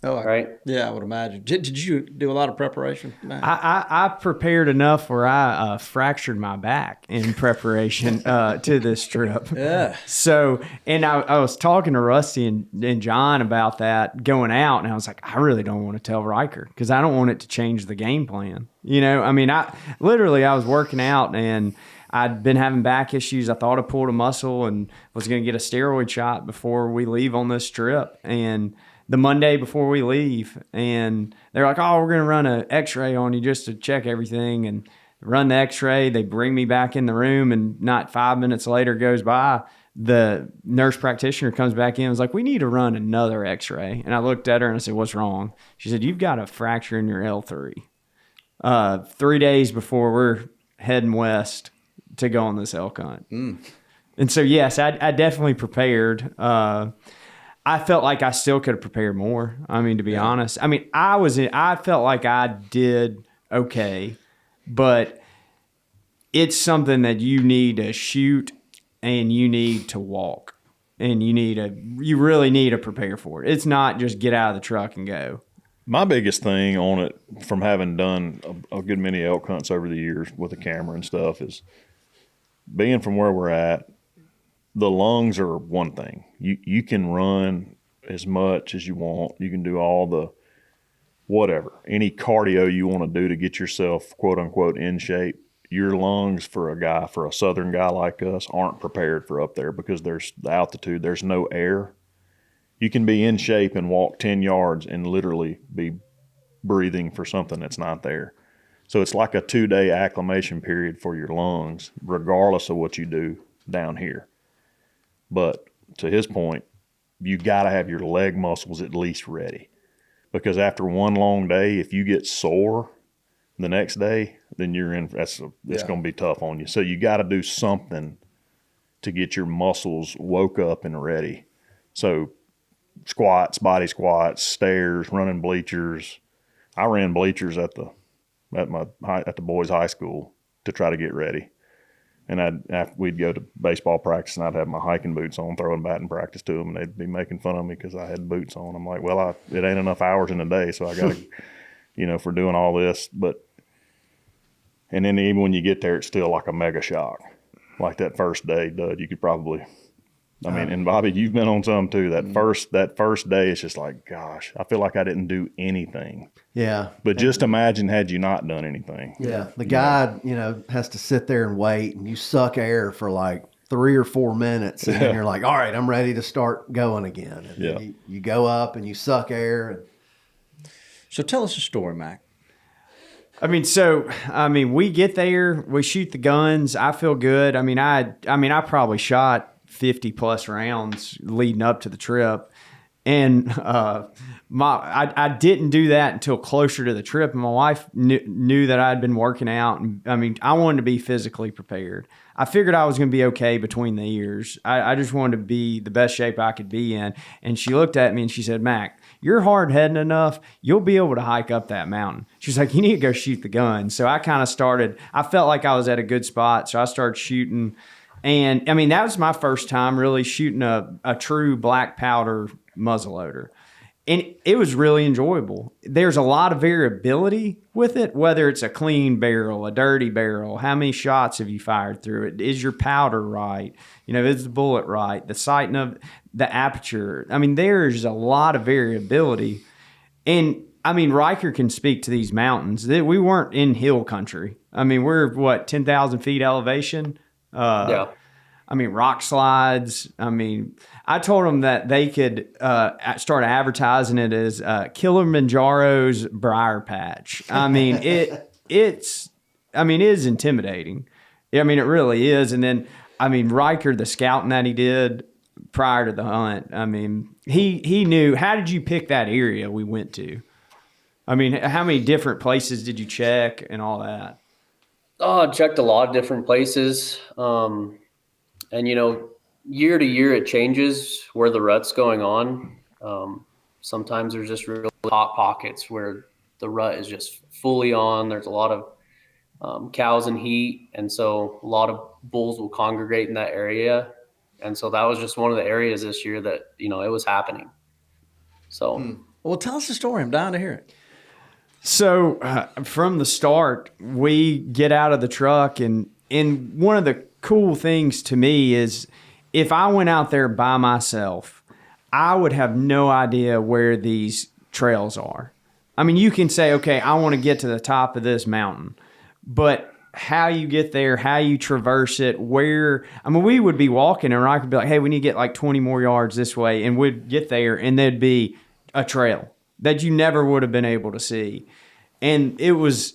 Oh, right. Yeah, I would imagine. Did you do a lot of preparation, Mac? I prepared enough where I fractured my back in preparation to this trip. Yeah. So, and I was talking to Rusty and John about that going out, and I was like, I really don't want to tell Riker because I don't want it to change the game plan. I was working out and I'd been having back issues. I thought I pulled a muscle and was going to get a steroid shot before we leave on this trip. And the Monday before we leave, and they're like, "Oh, we're going to run an x-ray on you just to check everything," and run the x-ray. They bring me back in the room, and not 5 minutes later goes by, the nurse practitioner comes back in and was like, "We need to run another x-ray." And I looked at her and I said, "What's wrong?" She said, "You've got a fracture in your L3. 3 days before we're heading west to go on this elk hunt. And so, yes, I definitely prepared. I felt like I still could have prepared more. I mean, to be honest, I mean, I felt like I did okay, but it's something that you need to shoot and you need to walk and you really need to prepare for it. It's not just get out of the truck and go. My biggest thing on it, from having done a good many elk hunts over the years with a camera and stuff, is being from where we're at. The lungs are one thing. You can run as much as you want. You can do all the whatever, any cardio you want to do to get yourself, quote unquote, in shape. Your lungs for a southern guy like us aren't prepared for up there because there's the altitude, there's no air. You can be in shape and walk 10 yards and literally be breathing for something that's not there. So it's like a 2-day acclimation period for your lungs, regardless of what you do down here. But to his point, you got to have your leg muscles at least ready, because after one long day, if you get sore the next day, then you're in. It's going to be tough on you. So you got to do something to get your muscles woke up and ready. So squats, body squats, stairs, running bleachers. I ran bleachers at the boys' high school to try to get ready. And we'd go to baseball practice, and I'd have my hiking boots on, throwing batting practice to them, and they'd be making fun of me because I had boots on. I'm like, well, it ain't enough hours in a day, so I got to, for doing all this. And then even when you get there, it's still like a mega shock. Like that first day, Dud, you could probably, and Bobby, you've been on some too. That first day, it's just like, gosh, I feel like I didn't do anything. Yeah. But just imagine had you not done anything. Yeah. The guide, has to sit there and wait, and you suck air for like 3 or 4 minutes, and then you're like, all right, I'm ready to start going again. And then you go up and you suck air. So tell us a story, Mac. We get there, we shoot the guns. I feel good. I probably shot 50 plus rounds leading up to the trip. And I didn't do that until closer to the trip. And my wife knew that I'd been working out. And I wanted to be physically prepared. I figured I was going to be okay between the ears. I just wanted to be the best shape I could be in. And she looked at me and she said, Mac, you're hard-headed enough, you'll be able to hike up that mountain. She's like, you need to go shoot the gun. So I kind of started, I felt like I was at a good spot. So I started shooting. And that was my first time really shooting a true black powder muzzleloader. And it was really enjoyable. There's a lot of variability with it, whether it's a clean barrel, a dirty barrel, how many shots have you fired through it? Is your powder right? Is the bullet right? The sighting of the aperture. There's a lot of variability. And Riker can speak to these mountains. We weren't in hill country. We're 10,000 feet elevation? Yeah. Rock slides. I told them that they could start advertising it as Kilimanjaro's briar patch. It is intimidating. It really is. And then, Riker, the scouting that he did prior to the hunt, he knew. How did you pick that area we went to? How many different places did you check and all that? Oh, I checked a lot of different places. And, year to year it changes where the rut's going on. Sometimes there's just really hot pockets where the rut is just fully on. There's a lot of cows in heat. And so a lot of bulls will congregate in that area. And so that was just one of the areas this year that, it was happening. So. Well, tell us the story. I'm dying to hear it. So from the start, we get out of the truck, and one of the cool things to me is if I went out there by myself, I would have no idea where these trails are. You can say, okay, I want to get to the top of this mountain, but how you get there, how you traverse it, where, we would be walking and I could be like, hey, we need to get like 20 more yards this way. And we'd get there and there'd be a trail that you never would have been able to see. And it was,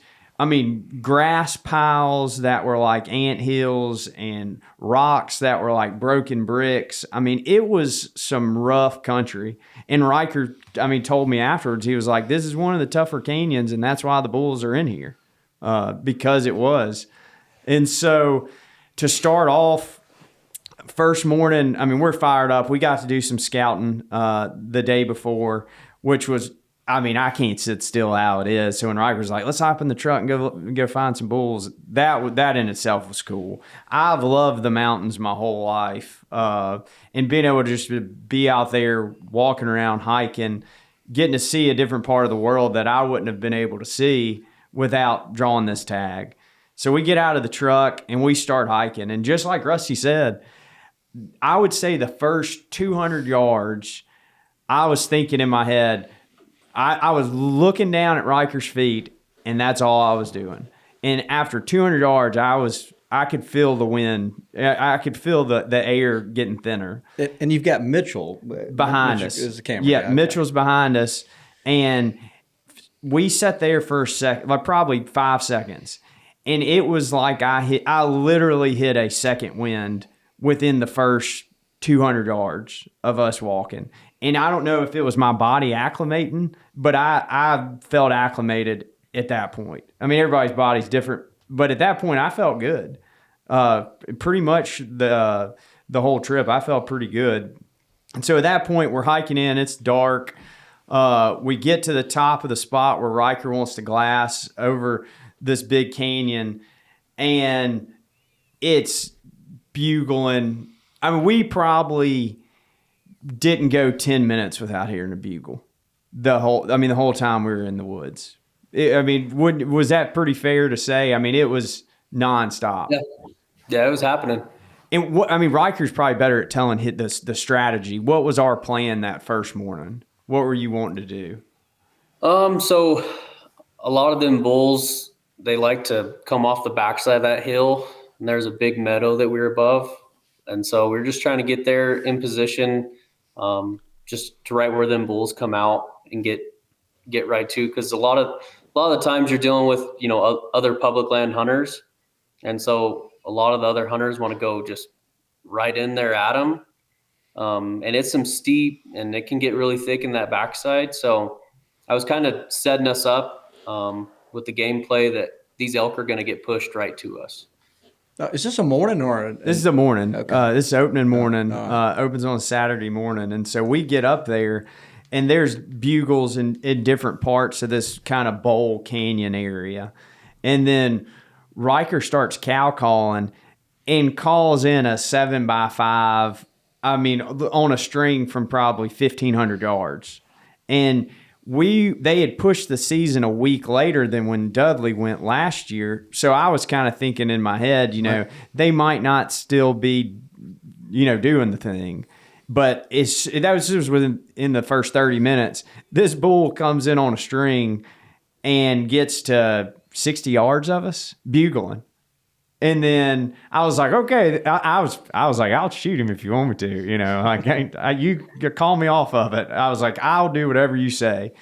grass piles that were like ant hills and rocks that were like broken bricks. It was some rough country. And Riker, told me afterwards, he was like, this is one of the tougher canyons, and that's why the bulls are in here. because it was. And so to start off, first morning, I mean, we're fired up. We got to do some scouting the day before, which was, I mean, I can't sit still how it is. So when Riker's like, let's hop in the truck and go find some bulls, that in itself was cool. I've loved the mountains my whole life. And being able to just be out there walking around, hiking, getting to see a different part of the world that I wouldn't have been able to see without drawing this tag. So we get out of the truck and we start hiking. And just like Rusty said, I would say the first 200 yards, I was thinking in my head, I was looking down at Riker's feet, and that's all I was doing. And after 200 yards, I could feel the wind. I could feel the air getting thinner. And you've got Mitchell behind Mitchell us. is the camera Yeah, guy. Mitchell's behind us, and we sat there for a second, like probably 5 seconds, and it was like I literally hit a second wind within the first 200 yards of us walking. And I don't know if it was my body acclimating, but I felt acclimated at that point. I mean, everybody's body's different, but at that point I felt good. Pretty much the whole trip, I felt pretty good. And so at that point we're hiking in, it's dark. We get to the top of the spot where Riker wants to glass over this big canyon, and it's bugling. I mean, we probably didn't go 10 minutes without hearing a bugle. The whole time we were in the woods. Was that pretty fair to say? I mean, it was nonstop. Yeah, it was happening. And Riker's probably better at telling the strategy. What was our plan that first morning? What were you wanting to do? So a lot of them bulls, they like to come off the backside of that hill, and there's a big meadow that we were above. And so we're just trying to get there in position, just to right where them bulls come out and get right to. Because a lot of the times you're dealing with, other public land hunters. And so a lot of the other hunters want to go just right in there at them. And it's some steep, and it can get really thick in that backside. So I was kind of setting us up with the gameplay that these elk are going to get pushed right to us. Is this a morning or This is a morning. Okay. This is opening morning. Opens on Saturday morning. And so we get up there, and there's bugles in different parts of this kind of bowl canyon area. And then Riker starts cow calling and calls in a 7x5, on a string from probably 1,500 yards. And they had pushed the season a week later than when Dudley went last year. So I was kind of thinking in my head, they might not still be, doing the thing. But that was within the first 30 minutes. This bull comes in on a string and gets to 60 yards of us, bugling. And then I was like, okay, I was like, I'll shoot him if you want me to, you call me off of it. I was like, I'll do whatever you say.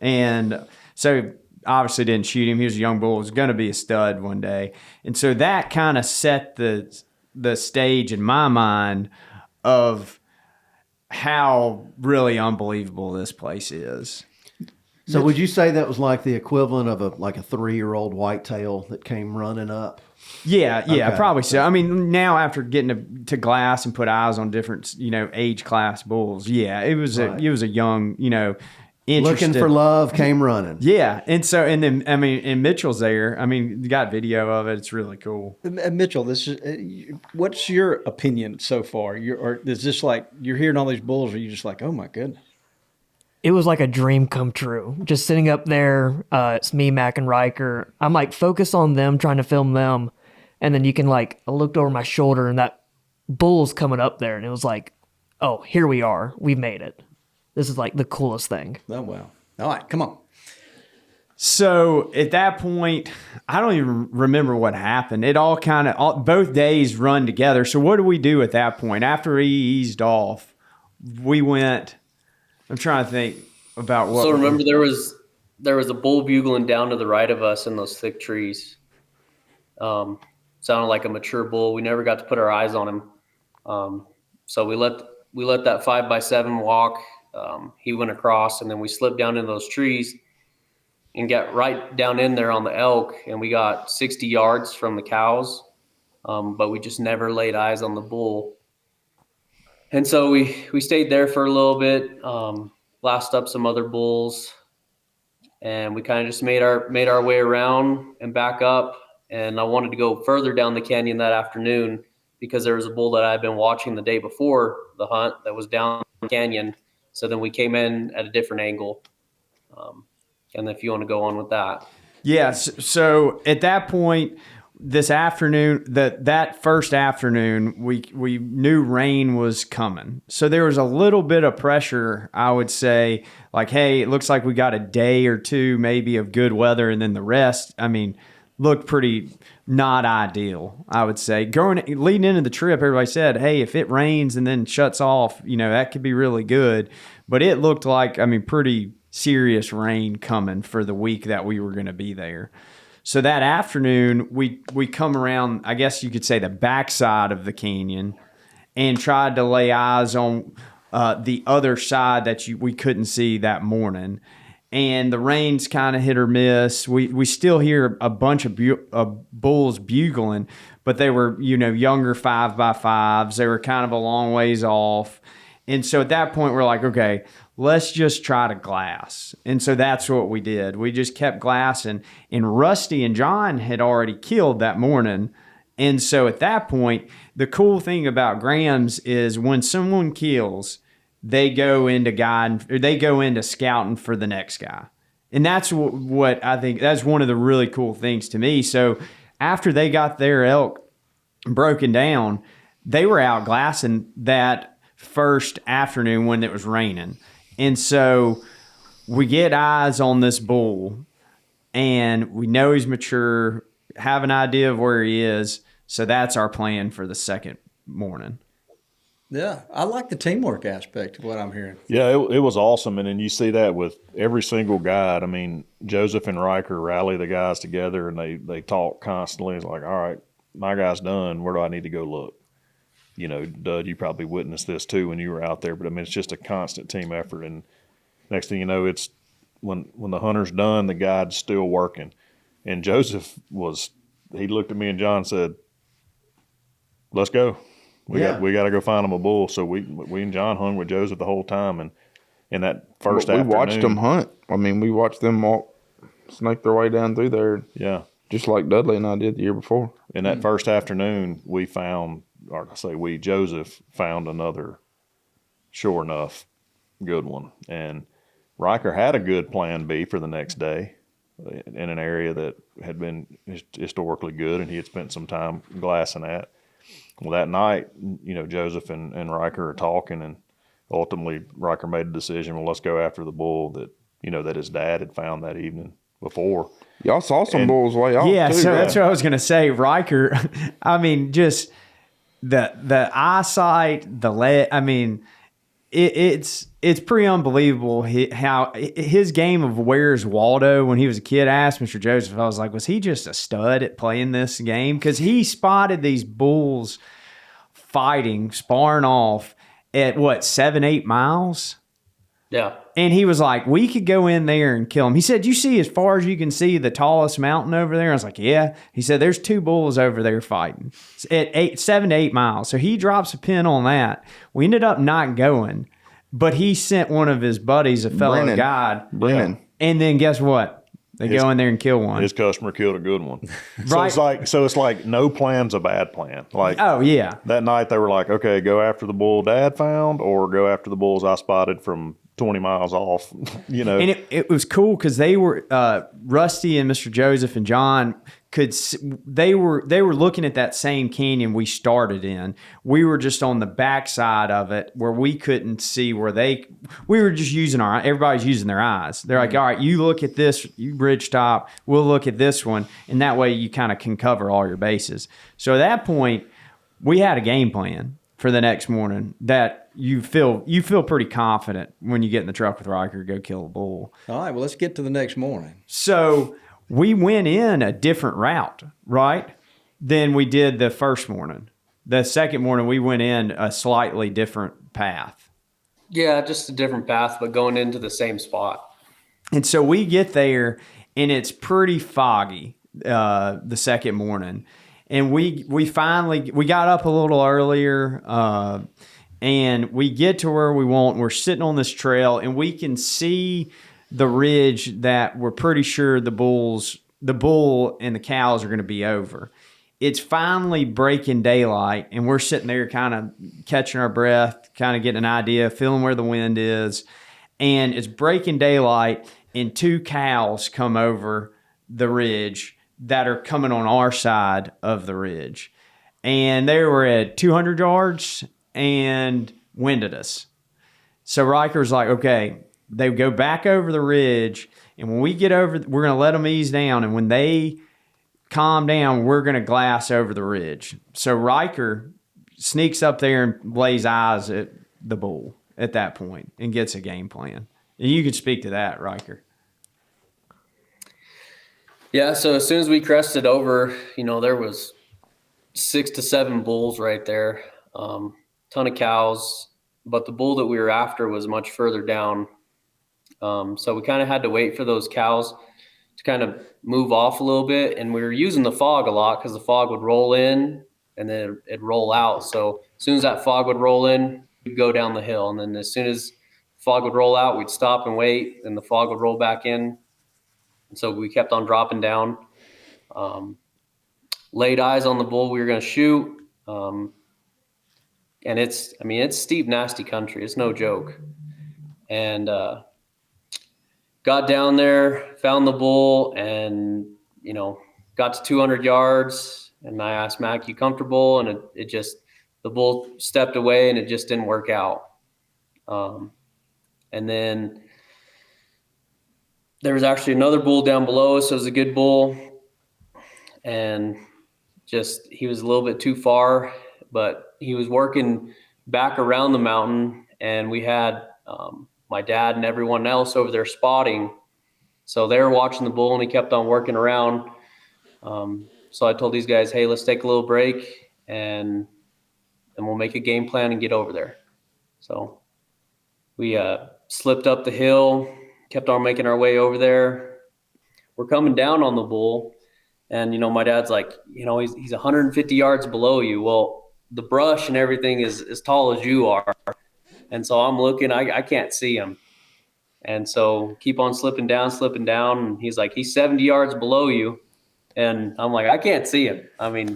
And so obviously didn't shoot him. He was a young bull. He was going to be a stud one day. And so that kind of set the stage in my mind of how really unbelievable this place is. So would you say that was like the equivalent of a 3-year-old whitetail that came running up? Yeah, Okay. probably so. I mean, now after getting to glass and put eyes on different, age class bulls, it was a young, Looking for love, came running. Yeah, and Mitchell's there. You got video of it. It's really cool. Mitchell, this is what's your opinion so far? Or is this like you're hearing all these bulls, or are you just like, oh my goodness? It was like a dream come true. Just sitting up there, it's me, Mac, and Riker. I'm like focused on them, trying to film them. And then you can I looked over my shoulder and that bull's coming up there. And it was like, oh, here we are. We've made it. This is like the coolest thing. Oh, wow. All right, come on. So at that point, I don't even remember what happened. It all both days run together. So what do we do at that point? After he eased off, we went... I'm trying to think about what. So remember, there was a bull bugling down to the right of us in those thick trees. Sounded like a mature bull. We never got to put our eyes on him. So we let that 5x7 walk. He went across, and then we slipped down into those trees. and get right down in there on the elk, and we got 60 yards from the cows, but we just never laid eyes on the bull. And so we stayed there for a little bit, glassed up some other bulls, and we kind of just made our way around and back up. And I wanted to go further down the canyon that afternoon because there was a bull that I'd been watching the day before the hunt that was down the canyon. So then we came in at a different angle. And if you want to go on with that. Yes. So at that point, this afternoon, that first afternoon, we knew rain was coming. So there was a little bit of pressure, I would say, like, hey, it looks like we got a day or two maybe of good weather, and then the rest, I mean, looked pretty not ideal, I would say. Leading into the trip, everybody said, hey, if it rains and then shuts off, that could be really good. But it looked like, I mean, pretty serious rain coming for the week that we were going to be there. So that afternoon, we come around, I guess you could say, the backside of the canyon and tried to lay eyes on the other side that we couldn't see that morning. And the rain's kind of hit or miss. We still hear a bunch of bulls bugling, but they were, younger 5x5s. They were kind of a long ways off. And so at that point, we're like, okay, let's just try to glass. And so that's what we did. We just kept glassing. And Rusty and Jon had already killed that morning. And so at that point, the cool thing about Graham's is when someone kills, they go into scouting for the next guy. And that's what I think, that's one of the really cool things to me. So after they got their elk broken down, they were out glassing that first afternoon when it was raining. And so we get eyes on this bull, and we know he's mature, have an idea of where he is. So that's our plan for the second morning. Yeah, I like the teamwork aspect of what I'm hearing. Yeah, it was awesome. And then you see that with every single guide. I mean, Joseph and Riker rally the guys together, and they talk constantly. It's like, all right, my guy's done. Where do I need to go look? Dud, you probably witnessed this too when you were out there. But, I mean, it's just a constant team effort. And next thing you know, it's when the hunter's done, the guide's still working. And Joseph he looked at me and Jon and said, let's go. We got to go find him a bull. So we and Jon hung with Joseph the whole time. And in that first afternoon. We watched them hunt. I mean, we watched them walk, snake their way down through there. Yeah. Just like Dudley and I did the year before. In that first afternoon, Joseph found another, sure enough, good one. And Riker had a good plan B for the next day in an area that had been historically good, and he had spent some time glassing at. Well, that night, Joseph and Riker are talking, and ultimately Riker made a decision, well, let's go after the bull that his dad had found that evening before. Y'all saw some bulls way off, yeah, too. So that's what I was going to say. Riker, I mean, just the eyesight, it's pretty unbelievable how his game of Where's Waldo when he was a kid. I asked Mr. Joseph, I was like, was he just a stud at playing this game? Because he spotted these bulls fighting, sparring off at 7-8 miles? Yeah. And he was like, we could go in there and kill him. He said, you see as far as you can see the tallest mountain over there? I was like, yeah. He said, there's 2 bulls over there fighting at 7 to 8 miles. So he drops a pin on that. We ended up not going, but he sent one of his buddies, a fellow guide. Brennan. And then guess what? They go in there and kill one. His customer killed a good one. Right. So it's like no plan's a bad plan. Like, oh, yeah. That night they were like, okay, go after the bull Dad found or go after the bulls I spotted from 20 miles off, And it was cool because they were, Rusty and Mr. Joseph and Jon they were looking at that same canyon we started in. We were just on the backside of it where we couldn't see we were just everybody's using their eyes. They're like, all right, you look at this, you bridge top, we'll look at this one. And that way you kind of can cover all your bases. So at that point, we had a game plan for the next morning that you feel pretty confident when you get in the truck with Riker, go kill a bull. All right, well, let's get to the next morning. So we went in a different route, right, than we did the first morning. The second morning, we went in a slightly different path. Yeah, just a different path, but going into the same spot. And so we get there, and it's pretty foggy the second morning. And we got up a little earlier, and we get to where we want. We're sitting on this trail, and we can see the ridge that we're pretty sure the bull and the cows are going to be over. It's finally breaking daylight, and we're sitting there kind of catching our breath, kind of getting an idea, feeling where the wind is. And it's breaking daylight, and 2 cows come over the ridge that are coming on our side of the ridge. And they were at 200 yards and winded us. So Riker's like, okay, they go back over the ridge, and when we get over, we're going to let them ease down, and when they calm down, we're going to glass over the ridge. So Riker sneaks up there and lays eyes at the bull at that point and gets a game plan. And you could speak to that, Riker. Yeah, so as soon as we crested over, there was 6 to 7 bulls right there, ton of cows, but the bull that we were after was much further down. So we kind of had to wait for those cows to kind of move off a little bit, and we were using the fog a lot because the fog would roll in and then it'd roll out. So as soon as that fog would roll in, we'd go down the hill, and then as soon as fog would roll out, we'd stop and wait, and the fog would roll back in. So we kept on dropping down, laid eyes on the bull we were going to shoot. And it's steep, nasty country. It's no joke. And got down there, found the bull, and, got to 200 yards. And I asked Mac, you comfortable? And it just, the bull stepped away and it just didn't work out. And then there was actually another bull down below us. So it was a good bull, and just, he was a little bit too far, but he was working back around the mountain, and we had my dad and everyone else over there spotting. So they were watching the bull, and he kept on working around. So I told these guys, hey, let's take a little break, and we'll make a game plan and get over there. So we slipped up the hill, kept on making our way over there. We're coming down on the bull, and, my dad's like, he's 150 yards below you. Well, the brush and everything is as tall as you are. And so I'm looking, I can't see him. And so keep on slipping down. And he's like, he's 70 yards below you. And I'm like, I can't see him.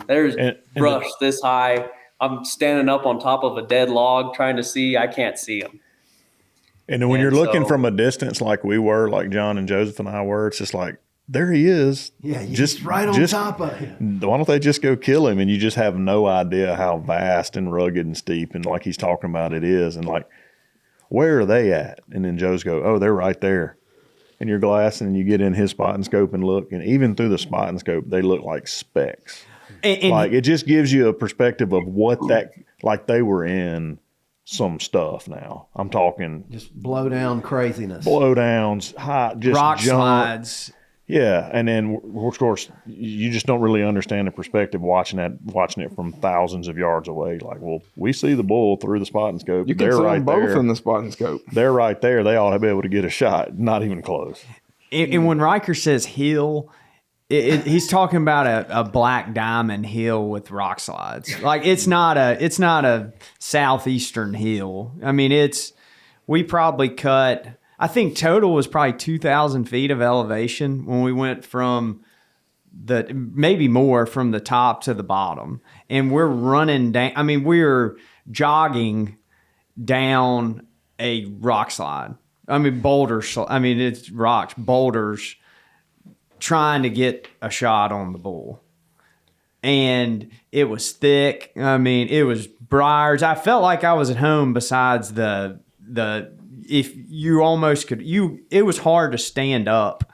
There's brush this high. I'm standing up on top of a dead log trying to see. I can't see him. And then when you're looking from a distance like we were, like John and Joseph and I were, it's just like, there he is. Yeah, just right on top of him. Why don't they just go kill him? And you just have no idea how vast and rugged and steep and like he's talking about it is. And like, where are they at? And then Joe's go, oh, they're right there. And you're glassing and you get in his spot and scope and look. And even through the spot and scope, they look like specks. And like, it just gives you a perspective of what that, like they were in some stuff now. I'm talking just blow down craziness, blowdowns, high, just rock slides. Yeah, and then of course you just don't really understand the perspective watching it from thousands of yards away. Like, well, we see the bull through the spotting scope. You can see them both in the spotting scope. They're right there. They ought to be able to get a shot. Not even close. And when Riker says hill, he's talking about a black diamond hill with rock slides. Like, it's not a southeastern hill. We probably cut, I think total was probably 2,000 feet of elevation when we went from maybe more from the top to the bottom. And we're running down, we're jogging down a rock slide. Boulders. It's rocks, boulders, trying to get a shot on the bull. And it was thick. It was briars. I felt like I was at home besides if you almost could, it was hard to stand up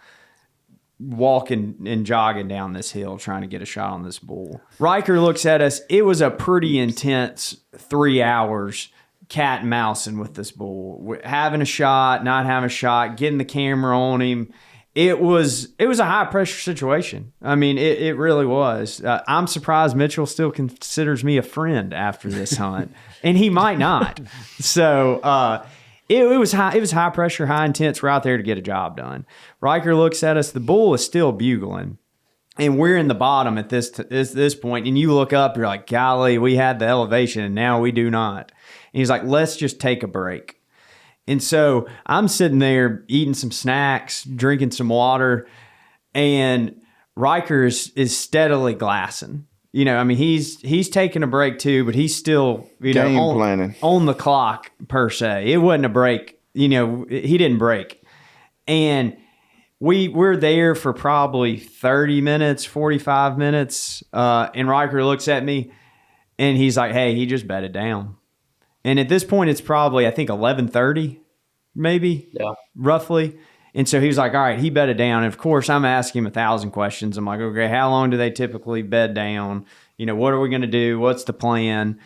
walking and jogging down this hill trying to get a shot on this bull. Riker looks at us. It was a pretty intense 3 hours cat and mousing with this bull, having a shot, not having a shot, getting the camera on him. It was a high pressure situation. It really was. I'm surprised Mitchell still considers me a friend after this hunt, and he might not. So It was high pressure, high intense. We're out there to get a job done. Riker looks at us. The bull is still bugling. And we're in the bottom at this point, and you look up, you're like, golly, we had the elevation, and now we do not. And he's like, let's just take a break. And so I'm sitting there eating some snacks, drinking some water, and Riker is steadily glassing. I mean, he's taking a break too, but he's still planning on the clock per se. It wasn't a break. He didn't break, and we're there for probably 30 minutes, 45 minutes. And Riker looks at me and he's like, hey, he just bedded down. And at this point, it's probably, I think, 11:30, maybe, roughly. And so he was like, all right, he bedded down. And of course, I'm asking him 1,000 questions. I'm like, okay, how long do they typically bed down? What are we going to do? What's the plan?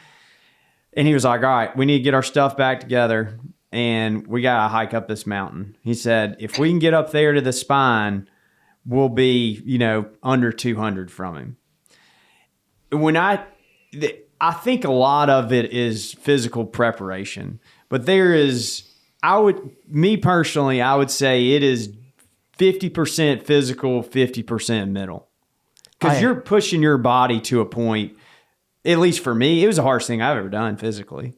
And he was like, all right, we need to get our stuff back together. And we got to hike up this mountain. He said, if we can get up there to the spine, we'll be, under 200 from him. I think a lot of it is physical preparation, but me personally, I would say it is 50% physical, 50% mental. Because you're pushing your body to a point, at least for me, it was the hardest thing I've ever done physically.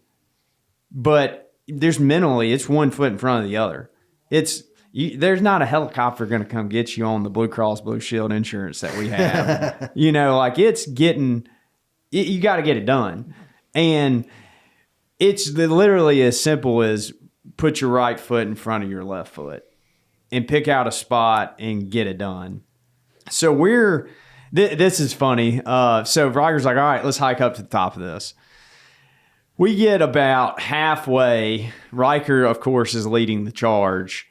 But there's mentally, it's one foot in front of the other. There's not a helicopter going to come get you on the Blue Cross Blue Shield insurance that we have. It's getting, you got to get it done. And it's literally as simple as put your right foot in front of your left foot and pick out a spot and get it done. So this is funny. So Riker's like, all right, let's hike up to the top of this. We get about halfway. Riker, of course, is leading the charge.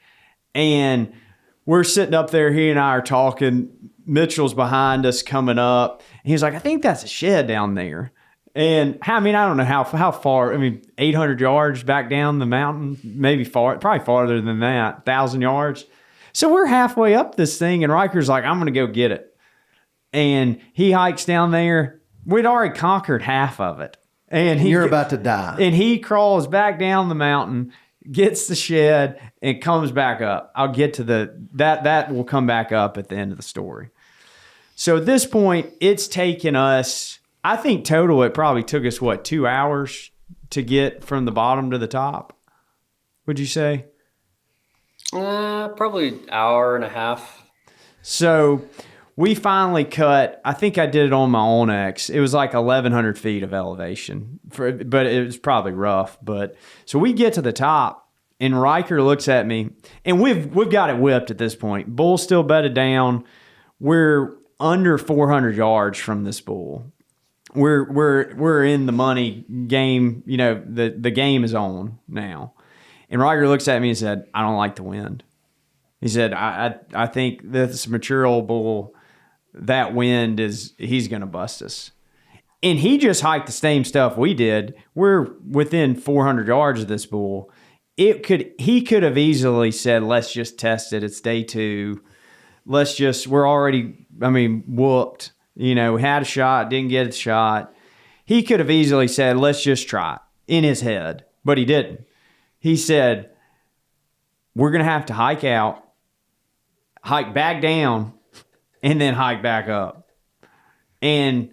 And we're sitting up there. He and I are talking. Mitchell's behind us coming up. And he's like, I think that's a shed down there. And I don't know how far. 800 yards back down the mountain, maybe probably farther than that, 1,000 yards. So we're halfway up this thing. And Riker's like, I'm going to go get it. And he hikes down there. We'd already conquered half of it. And you're about to die. And he crawls back down the mountain, gets the shed, and comes back up. I'll get to that will come back up at the end of the story. So at this point, it's taken us, I think total, it probably took us, 2 hours to get from the bottom to the top? Would you say? Probably an hour and a half. So we finally cut, I think I did it on my own X. It was like 1,100 feet of elevation, but it was probably rough. But so we get to the top, and Riker looks at me, and we've got it whipped at this point. Bull's still bedded down. We're under 400 yards from this bull. We're in the money game. The game is on now. And Riker looks at me and said, I don't like the wind. He said, I think this mature old bull, that wind he's going to bust us. And he just hiked the same stuff we did. We're within 400 yards of this bull. He could have easily said, let's just test it. It's day 2. We're already, whooped. We had a shot, didn't get a shot. He could have easily said, let's just try it in his head, but he didn't. He said, we're going to have to hike out, hike back down, and then hike back up. And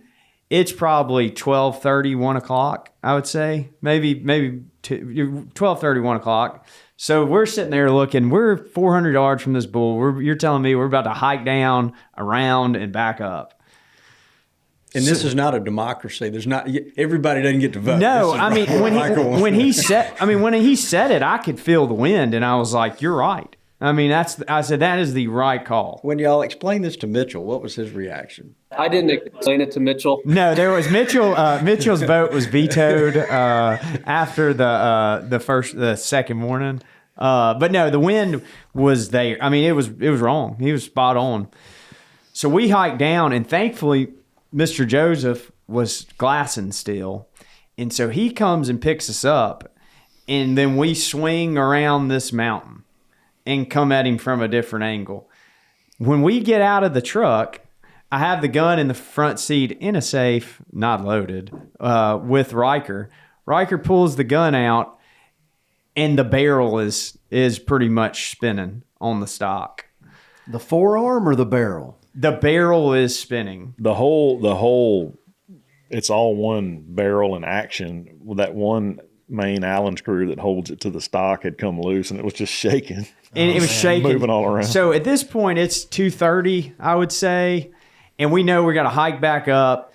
it's probably 12:30, 1 o'clock, I would say. Maybe 12:30, 1 o'clock. So we're sitting there looking. We're 400 yards from this bull. You're telling me we're about to hike down, around, and back up. And this is not a democracy. Everybody doesn't get to vote. No, when he said it, I could feel the wind, and I was like, "You're right." I said that is the right call. When y'all explained this to Mitchell, what was his reaction? I didn't explain it to Mitchell. No, there was Mitchell's vote was vetoed after the second morning. But no, the wind was there. It was wrong. He was spot on. So we hiked down, and thankfully, Mr. Joseph was glassing still. And so he comes and picks us up, and then we swing around this mountain and come at him from a different angle. When we get out of the truck, I have the gun in the front seat in a safe, not loaded, with Riker. Riker pulls the gun out, and the barrel is pretty much spinning on the stock. The forearm or the barrel? The barrel is spinning. The whole, it's all one barrel in action. With that one main Allen screw that holds it to the stock had come loose, and it was just shaking. And it was shaking, moving all around. So at this point, it's 2:30, I would say, and we know we got to hike back up.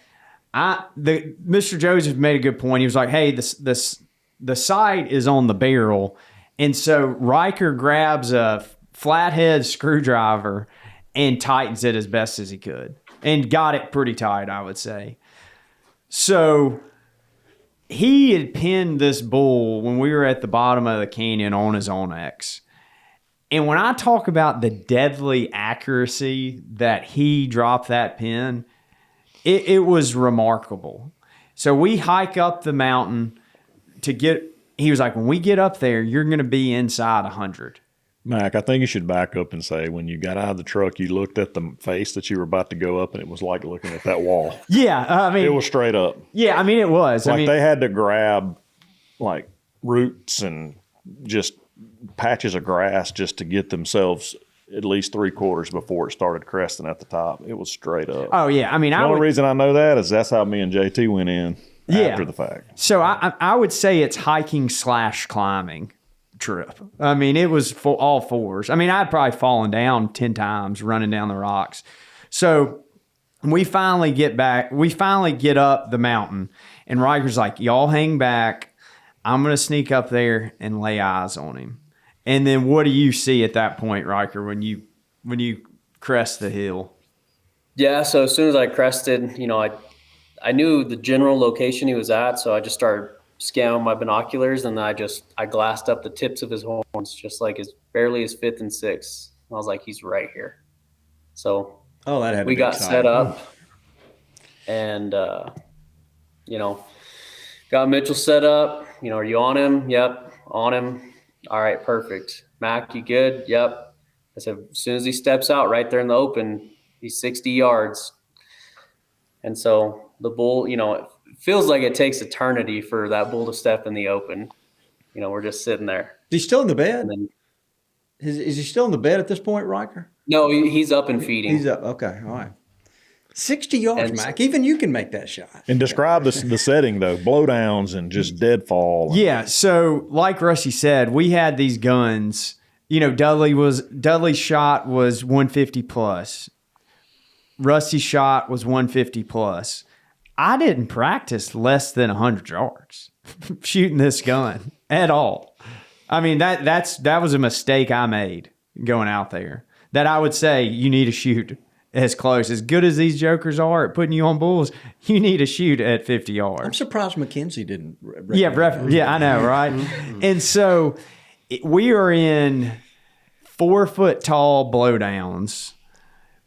Mr. Joseph made a good point. He was like, "Hey, the sight is on the barrel," and so Riker grabs a flathead screwdriver and tightens it as best as he could, and got it pretty tight, I would say. So he had pinned this bull when we were at the bottom of the canyon on his own X. And when I talk about the deadly accuracy that he dropped that pin, it was remarkable. So we hike up the mountain he was like, when we get up there, you're going to be inside 100. Mac, I think you should back up and say, when you got out of the truck, you looked at the face that you were about to go up, and it was like looking at that wall. Yeah, I mean, it was straight up. Yeah, I mean, it was. Like they had to grab like roots and just patches of grass just to get themselves at least 3/4 before it started cresting at the top. It was straight up. Oh yeah, I mean, the only reason I know that is that's how me and JT went in after the fact. So I would say it's hiking / climbing trip. I mean, it was all fours. I mean, I'd probably fallen down 10 times running down the rocks. So we finally get back. We finally get up the mountain, and Riker's like, "Y'all hang back. I'm going to sneak up there and lay eyes on him." And then what do you see at that point, Riker, when you crest the hill? Yeah, so as soon as I crested, I knew the general location he was at, so I just started scanning my binoculars, and I glassed up the tips of his horns, just like barely his 5th and 6th. I was like, he's right here. So we got set up, and got Mitchell set up. Are you on him? Yep, on him. All right, perfect. Mac, you good? Yep. I said, as soon as he steps out right there in the open, he's 60 yards. And so the bull, it feels like it takes eternity for that bull to step in the open. We're just sitting there. Is he still in the bed? Is he still in the bed at this point, Riker? No, he's up and feeding. He's up. Okay, all right. 60 yards, Mac. Even you can make that shot. And describe the setting, though. Blowdowns and just deadfall. Yeah, so like Rusty said, we had these guns. Dudley's shot was 150 plus. Rusty's shot was 150 plus. I didn't practice less than 100 yards shooting this gun at all. I mean, that was a mistake I made going out there. That I would say you need to shoot as close. As good as these jokers are at putting you on bulls, you need to shoot at 50 yards. I'm surprised McKenzie didn't. Yeah, I know, right? And so we are in 4-foot tall blowdowns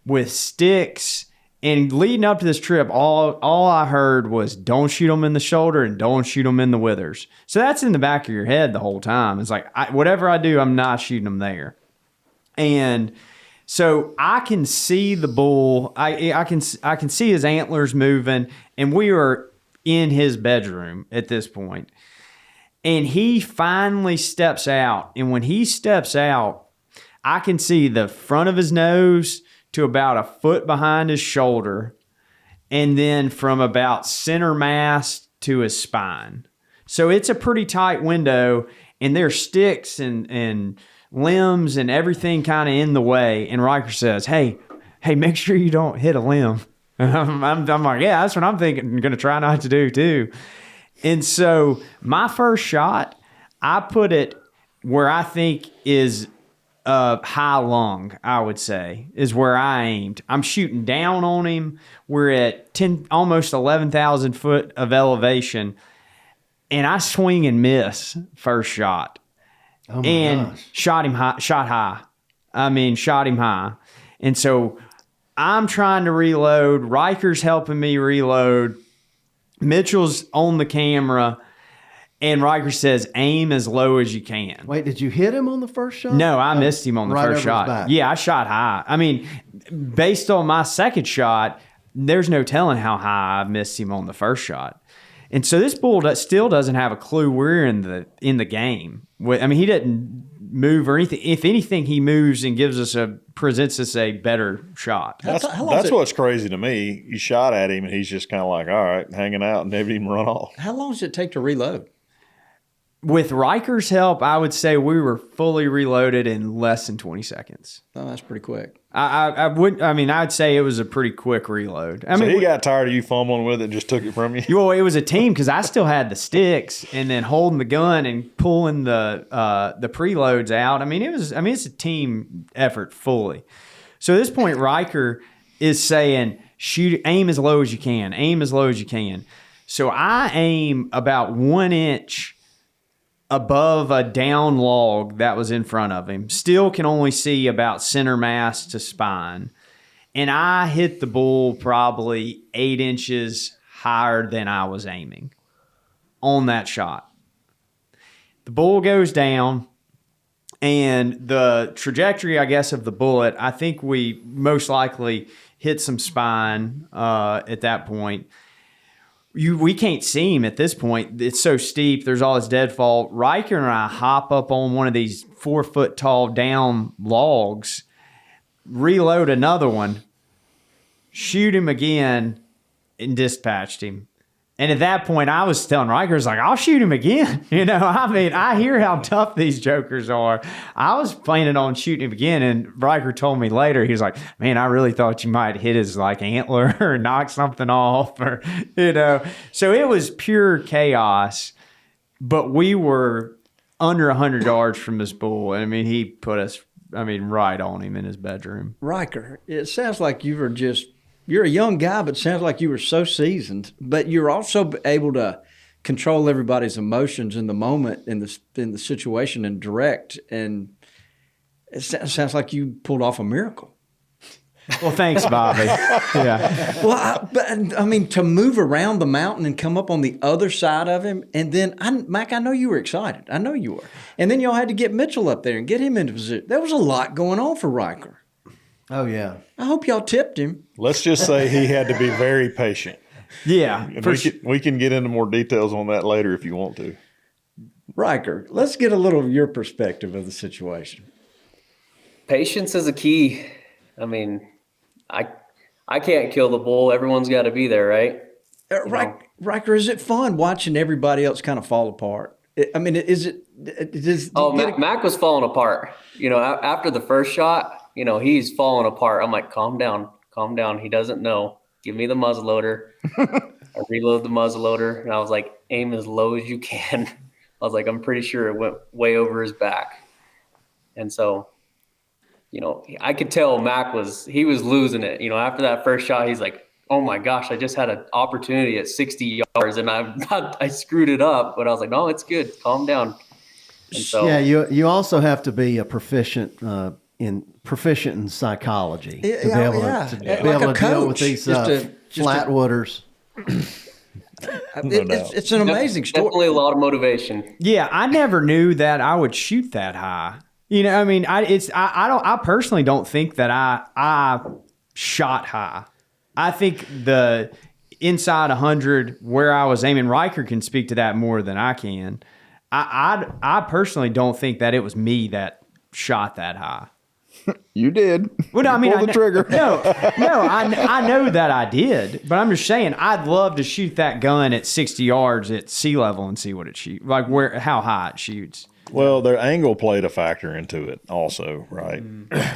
with sticks. And leading up to this trip, all I heard was don't shoot them in the shoulder and don't shoot them in the withers. So that's in the back of your head the whole time. It's like, whatever I do, I'm not shooting them there. And so I can see the bull. I can see his antlers moving, and we are in his bedroom at this point. And he finally steps out. And when he steps out, I can see the front of his nose to about a foot behind his shoulder, and then from about center mass to his spine. So it's a pretty tight window, and there's sticks and limbs and everything kind of in the way. And Riker says, hey, make sure you don't hit a limb. And I'm like, yeah, that's what I'm thinking. I'm going to try not to do too. And so my first shot, I put it where I think is high lung, I would say, is where I aimed. I'm shooting down on him. We're at almost 11,000 foot of elevation, and I swing and miss first shot. Oh my gosh. Shot high. And so I'm trying to reload. Riker's helping me reload. Mitchell's on the camera. And Riker says, aim as low as you can. Wait, did you hit him on the first shot? No, I missed him on the first shot. Back. Yeah, I shot high. I mean, based on my second shot, there's no telling how high I missed him on the first shot. And so this bull still doesn't have a clue we're in the game. I mean, he doesn't move or anything. If anything, he moves and presents us a better shot. That's what's crazy to me. You shot at him, and he's just kind of like, all right, hanging out, and didn't even run off. How long does it take to reload? With Riker's help, I would say we were fully reloaded in less than 20 seconds. Oh, that's pretty quick. I'd say it was a pretty quick reload. So he got tired of you fumbling with it and just took it from you? Well, it was a team because I still had the sticks and then holding the gun and pulling the preloads out. It's a team effort fully. So at this point, Riker is saying, aim as low as you can, aim as low as you can. So I aim about 1 inch above a down log that was in front of him. Still can only see about center mass to spine. And I hit the bull probably 8 inches higher than I was aiming on that shot. The bull goes down, and the trajectory, I guess, of the bullet, I think we most likely hit some spine at that point. We can't see him at this point. It's so steep. There's all this deadfall. Riker and I hop up on one of these 4 foot tall down logs, reload another one, shoot him again, and dispatched him. And at that point, I was telling Riker, I was like, I'll shoot him again. I hear how tough these jokers are. I was planning on shooting him again. And Riker told me later, he was like, man, I really thought you might hit his antler or knock something off So it was pure chaos. But we were under 100 yards from this bull. He put us, right on him in his bedroom. Riker, it sounds like you're a young guy, but it sounds like you were so seasoned. But you're also able to control everybody's emotions in the moment, in the situation, and direct. And it sounds like you pulled off a miracle. Well, thanks, Bobby. Yeah. Well, to move around the mountain and come up on the other side of him, and then Mac, I know you were excited. I know you were. And then y'all had to get Mitchell up there and get him into position. There was a lot going on for Riker. Oh, yeah. I hope y'all tipped him. Let's just say he had to be very patient. Yeah. We can get into more details on that later if you want to. Riker, let's get a little of your perspective of the situation. Patience is a key. I can't kill the bull. Everyone's got to be there, right? Riker, is it fun watching everybody else kind of fall apart? Mac was falling apart. After the first shot, he's falling apart. I'm like, calm down. He doesn't know. Give me the muzzleloader. I reload the muzzleloader, and I was like, aim as low as you can. I was like, I'm pretty sure it went way over his back. And so, I could tell Mac was losing it. After that first shot, he's like, oh my gosh, I just had an opportunity at 60 yards, and I screwed it up. But I was like, no, it's good. Calm down. And so, yeah, you also have to be a proficient in psychology to be able to deal with these flatwooders. It's an amazing story. Definitely a lot of motivation. Yeah, I never knew that I would shoot that high. I personally don't think that I shot high. I think the inside 100 where I was aiming, Riker can speak to that more than I can. I personally don't think that it was me that shot that high. You did. Well, I the trigger. I know that I did, but I'm just saying I'd love to shoot that gun at 60 yards at sea level and see what it shoots, how high it shoots. Well, their angle played a factor into it also, right?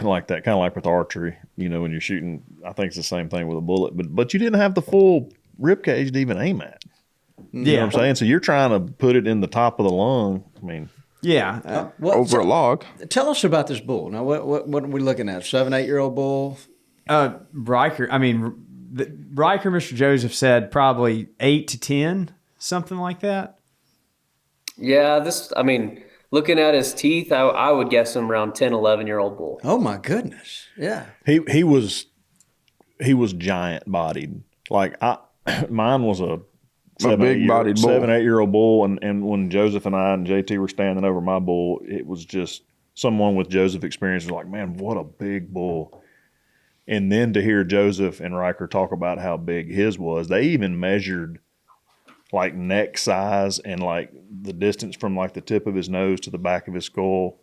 Like that, kind of like with archery, when you're shooting, I think it's the same thing with a bullet, but you didn't have the full rib cage to even aim at. You know what I'm saying? So you're trying to put it in the top of the lung. Over a log. Tell us about this bull. Now, what are we looking at? 7, 8-year-old bull? Riker, Mr. Joseph said probably 8 to 10, something like that. Yeah, looking at his teeth, I would guess him around 10, 11-year-old bull. Oh my goodness! Yeah, he was giant bodied. Mine was a big bodied bull, 7, 8-year-old bull, and when Joseph and I and JT were standing over my bull, it was just someone with Joseph experience was like, man, what a big bull. And then to hear Joseph and Riker talk about how big his was, they even measured like neck size, and like the distance from like the tip of his nose to the back of his skull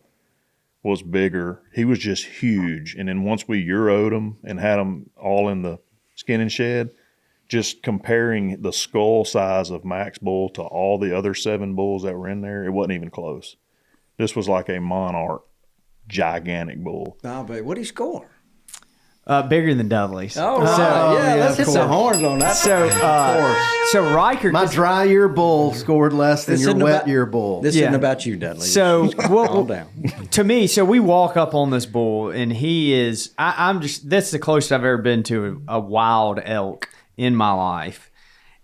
was bigger. He was just huge. And then once we Euro'd him and had him all in the skin and shed, just comparing the skull size of Mac's bull to all the other 7 bulls that were in there, it wasn't even close. This was like a monarch, gigantic bull. Oh, but what did he score? Bigger than Dudley's. Oh, right. Let's hit some horns on that. So Riker. My dry year bull scored less than your wet year bull. This isn't about you, Dudley. So calm down. To me, so we walk up on this bull, and he is. I'm just. That's the closest I've ever been to a wild elk in my life.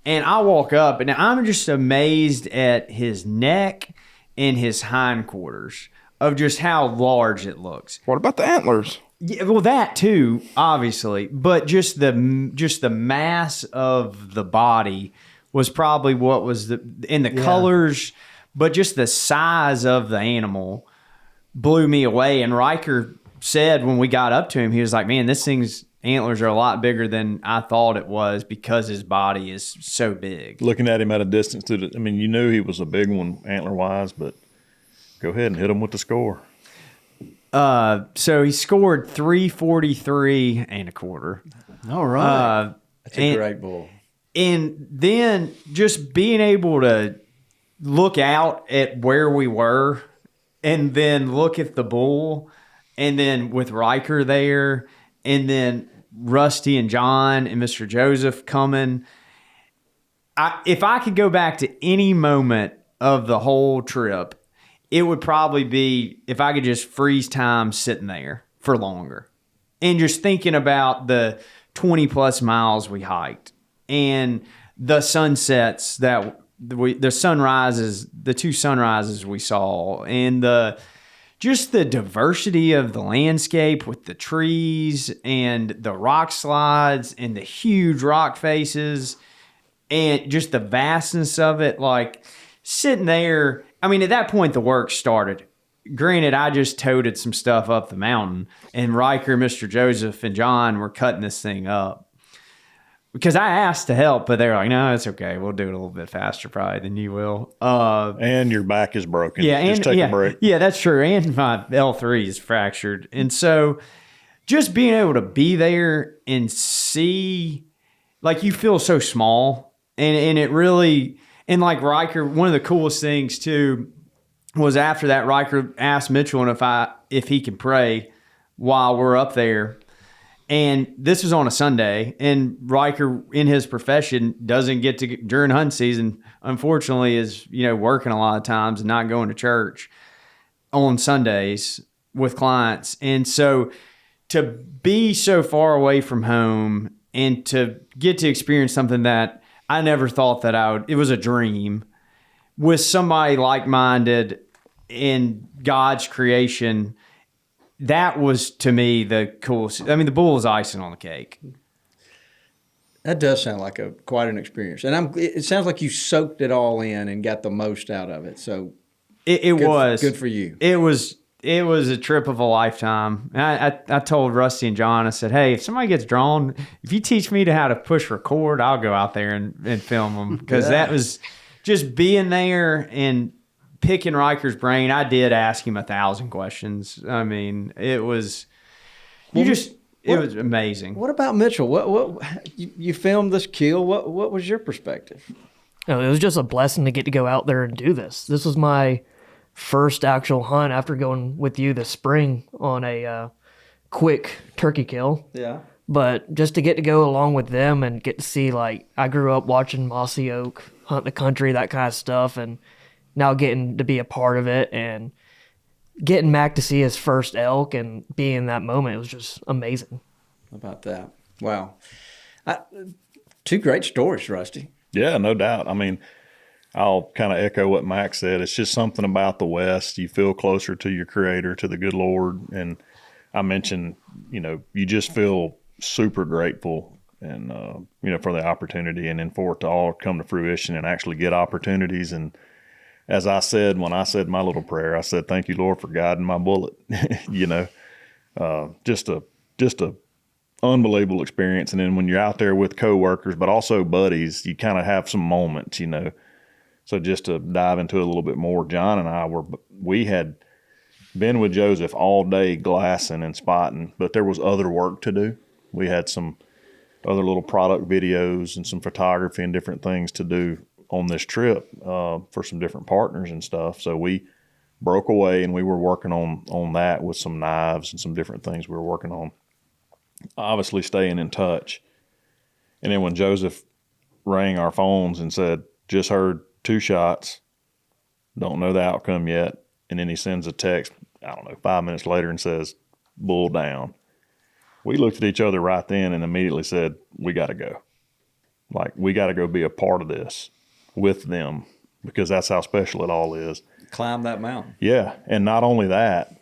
And I walk up, and I'm just amazed at his neck and his hindquarters of just how large it looks. What about the antlers? Yeah, well, that too, obviously, but just the mass of the body was probably what was in the colors, but just the size of the animal blew me away. And Riker said when we got up to him, he was like, "Man, this thing's antlers are a lot bigger than I thought it was because his body is so big." Looking at him at a distance, I mean, you knew he was a big one antler wise, but go ahead and hit him with the score. So he scored 343 and a quarter. All right. That's a great bull. And then just being able to look out at where we were and then look at the bull, and then with Riker there, and then Rusty and Jon and Mr. Joseph coming. If I could go back to any moment of the whole trip, it would probably be if I could just freeze time sitting there for longer and just thinking about the 20 plus miles we hiked and the sunsets the sunrises, the 2 sunrises we saw, and just the diversity of the landscape with the trees and the rock slides and the huge rock faces and just the vastness of it. Like sitting there, I mean, at that point, the work started. Granted, I just toted some stuff up the mountain, and Riker, Mr. Joseph, and Jon were cutting this thing up. Because I asked to help, but they're like, "No, it's okay. We'll do it a little bit faster probably than you will." And your back is broken. Yeah, just take a break. Yeah, that's true. And my L3 is fractured. And so just being able to be there and see, like, you feel so small. And it really... And like Riker, one of the coolest things too was after that, Riker asked Mitchell if he could pray while we're up there. And this was on a Sunday, and Riker in his profession doesn't get to, during hunt season, unfortunately is, working a lot of times and not going to church on Sundays with clients. And so to be so far away from home and to get to experience something that I never thought that it was a dream with somebody like-minded in God's creation. That was, to me, the coolest. I mean, the bull is icing on the cake. That does sound like quite an experience. And it sounds like you soaked it all in and got the most out of it. So it was good for you. It was a trip of a lifetime. And I told Rusty and Jon, I said, "Hey, if somebody gets drawn, if you teach me how to push record, I'll go out there and film them." Because that was just being there and picking Riker's brain. I did ask him 1,000 questions. I mean, it was it was amazing. What about Mitchell? What you filmed this kill? What was your perspective? It was just a blessing to get to go out there and do this. This was my first actual hunt after going with you this spring on a quick turkey kill. Yeah. But just to get to go along with them and get to see, like, I grew up watching Mossy Oak, hunt the country, that kind of stuff, and now getting to be a part of it and getting Mac to see his first elk and being in that moment, it was just amazing. How about that? Wow. 2 great stories, Rusty. Yeah, no doubt. I mean, I'll kind of echo what Mac said. It's just something about the West. You feel closer to your Creator, to the good Lord. And I mentioned, you just feel super grateful and, for the opportunity, and then for it to all come to fruition and actually get opportunities. And as I said, when I said my little prayer, I said, "Thank you, Lord, for guiding my bullet." Just a unbelievable experience. And then when you're out there with coworkers, but also buddies, you kind of have some moments, you know. So just to dive into it a little bit more, John and we had been with Joseph all day glassing and spotting, but there was other work to do. We had some other little product videos and some photography and different things to do on this trip for some different partners and stuff. So we broke away and we were working on that with some knives and some different things we were working on. Obviously staying in touch. And then when Joseph rang our phones and said, just heard 2 shots, don't know the outcome yet. And then he sends a text, I don't know, 5 minutes later and says, bull down. We looked at each other right then and immediately said, we got to go. Like, we got to go be a part of this with them because that's how special it all is. Climb that mountain. Yeah. And not only that,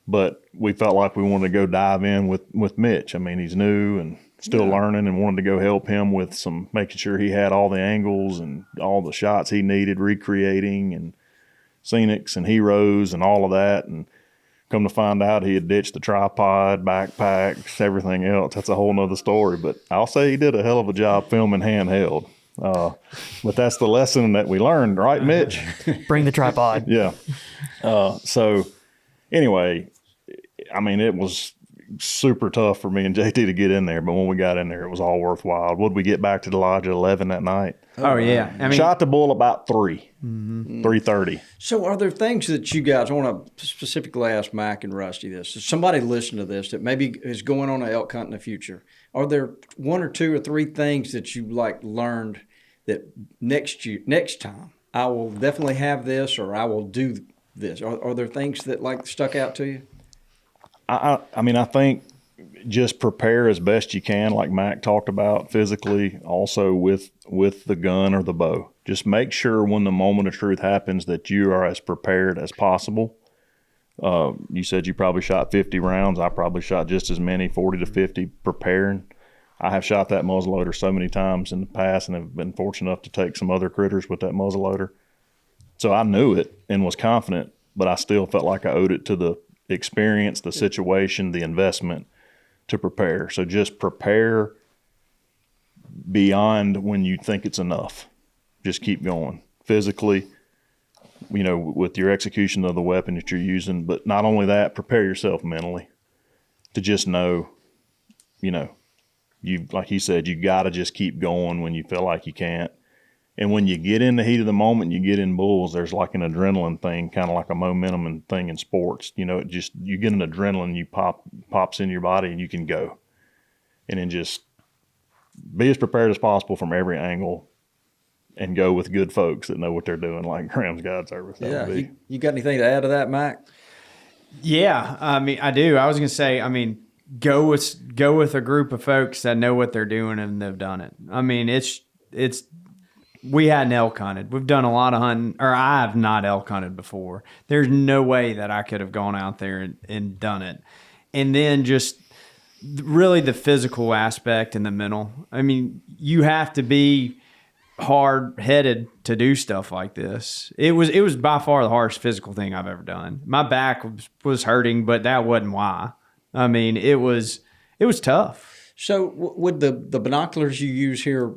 but we felt like we wanted to go dive in with Mitch. I mean, he's new and still learning and wanted to go help him with some, making sure he had all the angles and all the shots he needed, recreating and scenics and heroes and all of that. And come to find out he had ditched the tripod, backpacks, everything else. That's a whole nother story. But I'll say he did a hell of a job filming handheld. But that's the lesson that we learned, right, Mitch? Bring the tripod. Yeah. So anyway, I mean, it was super tough for me and JT to get in there, but when we got in there, it was all worthwhile. Would we get back to the lodge at 11 that night? Oh yeah. I mean, Shot the bull about 3:30. So are there things that you guys, I want to specifically ask Mike and Rusty this. If somebody listening to this that maybe is going on an elk hunt in the future, are there 1 or 2 or 3 things that you learned that next time I will definitely have this or I will do this? Are there things that stuck out to you? I mean, I think just prepare as best you can, like Mac talked about, physically, also with the gun or the bow. Just make sure when the moment of truth happens that you are as prepared as possible. You said you probably shot 50 rounds. I probably shot just as many, 40 to 50, preparing. I have shot that muzzleloader so many times in the past and have been fortunate enough to take some other critters with that muzzleloader. So I knew it and was confident, but I still felt like I owed it to the experience, the situation, the investment to prepare. So just prepare beyond when you think it's enough. Just keep going physically, you know, with your execution of the weapon that you're using. But not only that, prepare yourself mentally to just know, you know, like he said, you got to just keep going when you feel like you can't. And when you get in the heat of the moment, you get in bulls, there's like an adrenaline thing, kind of like a momentum thing in sports. You know, you get an adrenaline, pops in your body and you can go. And then just be as prepared as possible from every angle and go with good folks that know what they're doing, like Graham's Guide Service. Yeah. You got anything to add to that, Mike? yeah, I mean, I do. I was going to say, I mean, go with a group of folks that know what they're doing and they've done it. I mean, we hadn't elk hunted. We've done a lot of hunting, or I have not elk hunted before. There's no way that I could have gone out there and done it. And then just really the physical aspect and the mental. I mean, you have to be hard-headed to do stuff like this. It was by far the hardest physical thing I've ever done. My back was hurting, but that wasn't why. I mean, it was tough. So would the binoculars you use here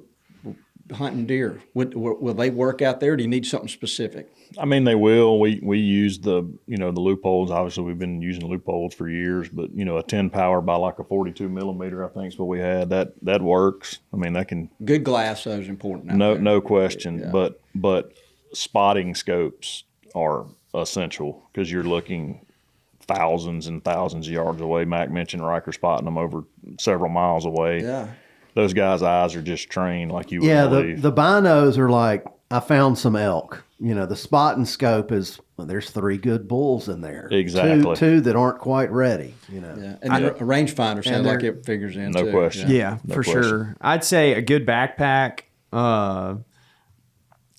hunting deer, will they work out there? Do you need something specific? I mean, they will. We use the loopholes. Obviously, we've been using loopholes for years, but a 10 power by like a 42 millimeter, I think is what we had. That works. I mean, that can good glass. Though is important. No question. Yeah. But spotting scopes are essential because you're looking thousands and thousands of yards away. Mac mentioned Riker spotting them over several miles away. Yeah. Those guys' eyes are just trained like you would believe. The binos are like, I found some elk. The spotting scope is, there's 3 good bulls in there. Exactly. Two that aren't quite ready. Yeah. And a rangefinder sounds like it figures in no too. question. Yeah, No for question. sure. I'd say a good backpack,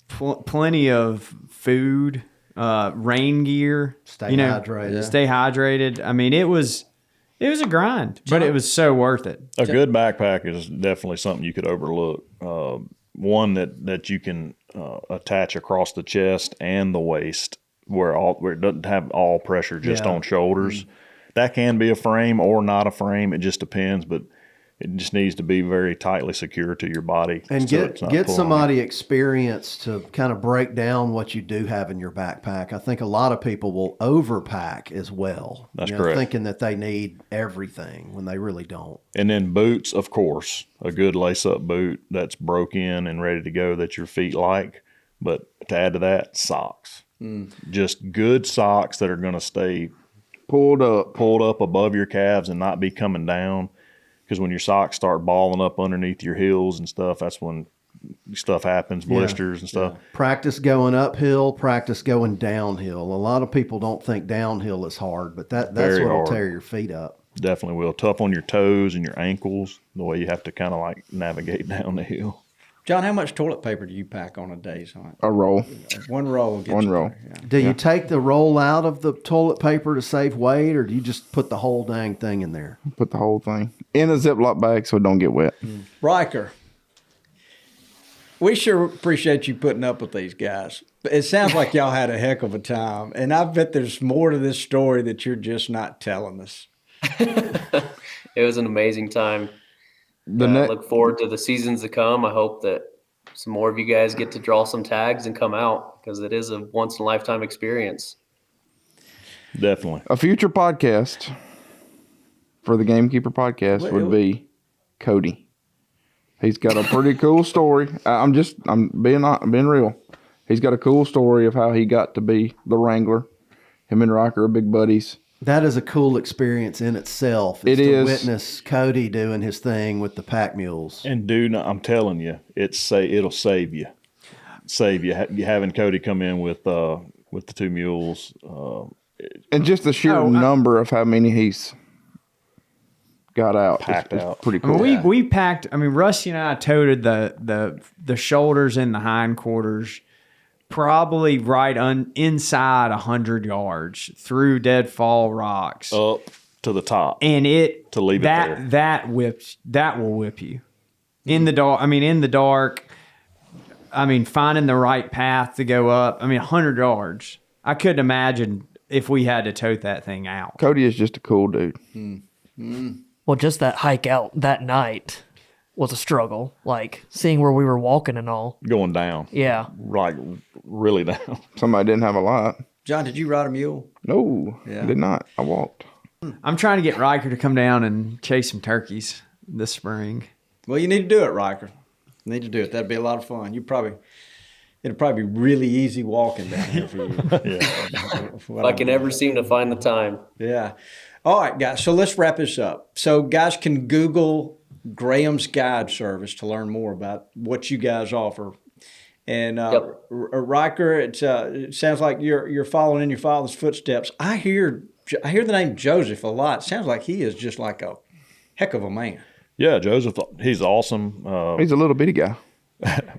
plenty of food, rain gear. Stay hydrated. Stay hydrated. I mean, it was a grind, but it was so worth it. A good backpack is definitely something you could overlook. One that you can attach across the chest and the waist, where it doesn't have all pressure just on shoulders. That can be a frame or not a frame. It just depends. But it just needs to be very tightly secure to your body. And so it's not get pulling somebody experienced to kind of break down what you do have in your backpack. I think a lot of people will overpack as well. That's correct. Thinking that they need everything when they really don't. And then boots, of course, a good lace-up boot that's broke in and ready to go that your feet like. But to add to that, socks. Just good socks that are going to stay pulled up above your calves and not be coming down. Because when your socks start balling up underneath your heels and stuff, that's when stuff happens, blisters and stuff. Yeah. Practice going uphill, practice going downhill. A lot of people don't think downhill is hard, but that's Very what'll hard. tear your feet up. Definitely will. Tough on your toes and your ankles, the way you have to kind of like navigate down the hill. John, how much toilet paper do you pack on a day's hunt? A roll. One roll. Gets One you roll. there, yeah. Do you take the roll out of the toilet paper to save weight, or do you just put the whole dang thing in there? Put the whole thing in a Ziploc bag so it don't get wet. Riker, we sure appreciate you putting up with these guys. It sounds like y'all had a heck of a time, and I bet there's more to this story that you're just not telling us. It was an amazing time. I look forward to the seasons to come. I hope that some more of you guys get to draw some tags and come out, because it is a once in a lifetime experience. Definitely. A future podcast for the Gamekeeper podcast would be Cody. He's got a pretty cool story. I'm being real. He's got a cool story of how he got to be the wrangler. Him and Riker are big buddies. That is a cool experience in itself. It to is. Witness Cody doing his thing with the pack mules. And dude, I'm telling you, it'll save you. Having Cody come in with the two mules. And just the sheer number of how many he's got out. Packed is out. Pretty I cool. mean, we packed. I mean, Rusty and I toted the shoulders and the hindquarters probably inside 100 yards through deadfall rocks Up to the top. and it To leave it there. that will whip you in the dark. I mean, in the dark. I mean, finding the right path to go up. I mean, 100 yards. I couldn't imagine if we had to tote that thing out. Cody is just a cool dude. Well, just that hike out that night was a struggle. Like seeing where we were walking and all. Going down. Yeah. Like really down. Somebody didn't have a lot. John, did you ride a mule? No, Yeah. did not. I walked. I'm trying to get Riker to come down and chase some turkeys this spring. Well, you need to do it, Riker. You need to do it. That'd be a lot of fun. It'd probably be really easy walking down here for you. If I can ever seem to find the time. Yeah. All right, guys. So let's wrap this up. So guys can Google Graham's Guide Service to learn more about what you guys offer. And Riker, it sounds like you're following in your father's footsteps. I hear the name Joseph a lot. Sounds like he is just like a heck of a man. Yeah, Joseph, he's awesome. He's a little bitty guy.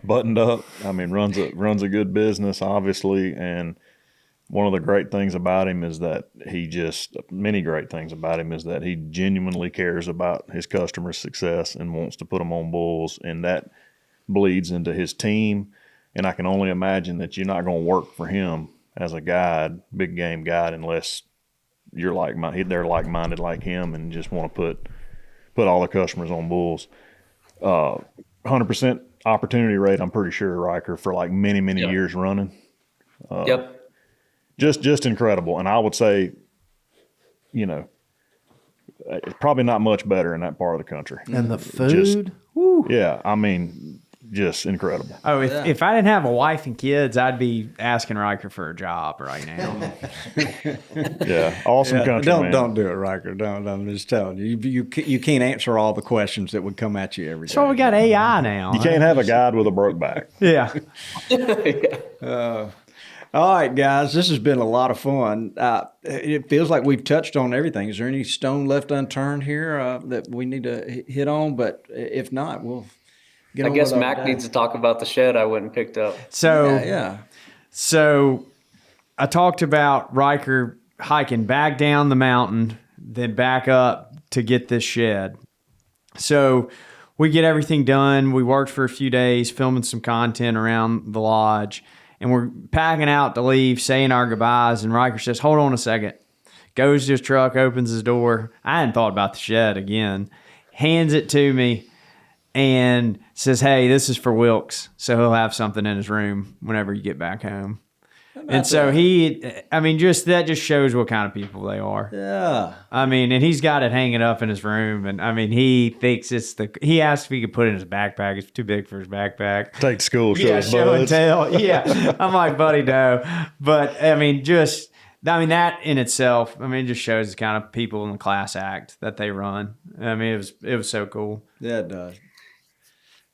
Buttoned up. I mean, runs a good business, obviously. And one of the great things about him is that many great things about him is that he genuinely cares about his customers' success and wants to put them on bulls. And that bleeds into his team. And I can only imagine that you're not going to work for him as a guide, big game guide, unless they're like-minded like him and just want to put all the customers on bulls. 100% opportunity rate, I'm pretty sure, Riker, for like many years running. Yep. Just incredible. And I would say, it's probably not much better in that part of the country. And the food? Yeah, I mean, just incredible. Oh, if I didn't have a wife and kids, I'd be asking Riker for a job right now. Yeah, awesome country, man. Don't do it, Riker. Don't. I'm just telling you. You can't answer all the questions that would come at you every day. So we got AI now. You can't have a guide with a broke back. Yeah. All right, guys, this has been a lot of fun. It feels like we've touched on everything. Is there any stone left unturned here that we need to hit on? But if not, we'll get on. I guess with our Mac day. needs to talk about the shed I went and picked up. So Yeah. So I talked about Riker hiking back down the mountain, then back up to get this shed. So we get everything done. We worked for a few days, filming some content around the lodge, and we're packing out to leave, saying our goodbyes. And Riker says, "Hold on a second." Goes to his truck, opens his door. I hadn't thought about the shed again. hands it to me, and says, "Hey, this is for Wilkes, so he'll have something in his room whenever you get back home." And so that just shows what kind of people they are. Yeah. I mean, and he's got it hanging up in his room, and I mean, he thinks he asked if he could put it in his backpack. It's too big for his backpack. Take to school, show his show and buds. tell. Yeah. I'm like, buddy, no. But I mean, that in itself, I mean, it just shows the kind of people in the class act that they run. I mean, it was so cool. Yeah, it does.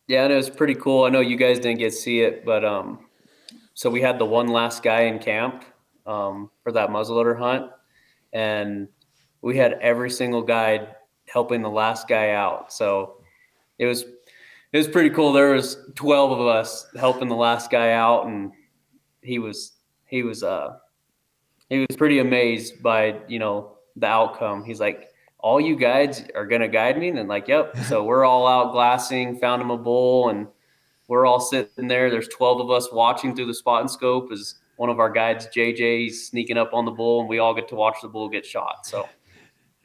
Yeah, and it was pretty cool. I know you guys didn't get to see it, but so we had the one last guy in camp for that muzzleloader hunt, and we had every single guide helping the last guy out. So it was pretty cool. There was 12 of us helping the last guy out, and he was pretty amazed by, the outcome. He's like, "All you guides are going to guide me?" And then like, yep. So we're all out glassing, found him a bull, and we're all sitting there. There's 12 of us watching through the spot and scope as one of our guides, JJ, he's sneaking up on the bull, and we all get to watch the bull get shot. So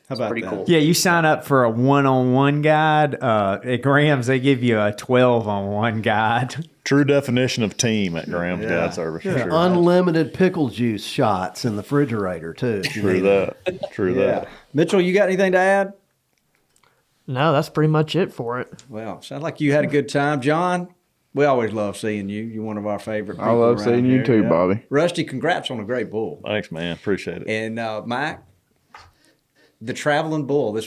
How about pretty that? cool. Yeah, you sign up for a one-on-one guide. At Graham's, they give you a 12-on-1 guide. True definition of team at Graham's Guide Service. For sure. Unlimited pickle juice shots in the refrigerator too. if you True need it. that. True that. Mitchell, you got anything to add? No, that's pretty much it for it. Well, sounds like you had a good time. John, we always love seeing you. You're one of our favorite people. I love around seeing you here. too, Yeah. Bobby. Rusty, congrats on a great bull. Thanks, man. Appreciate it. And Mike, the traveling bull.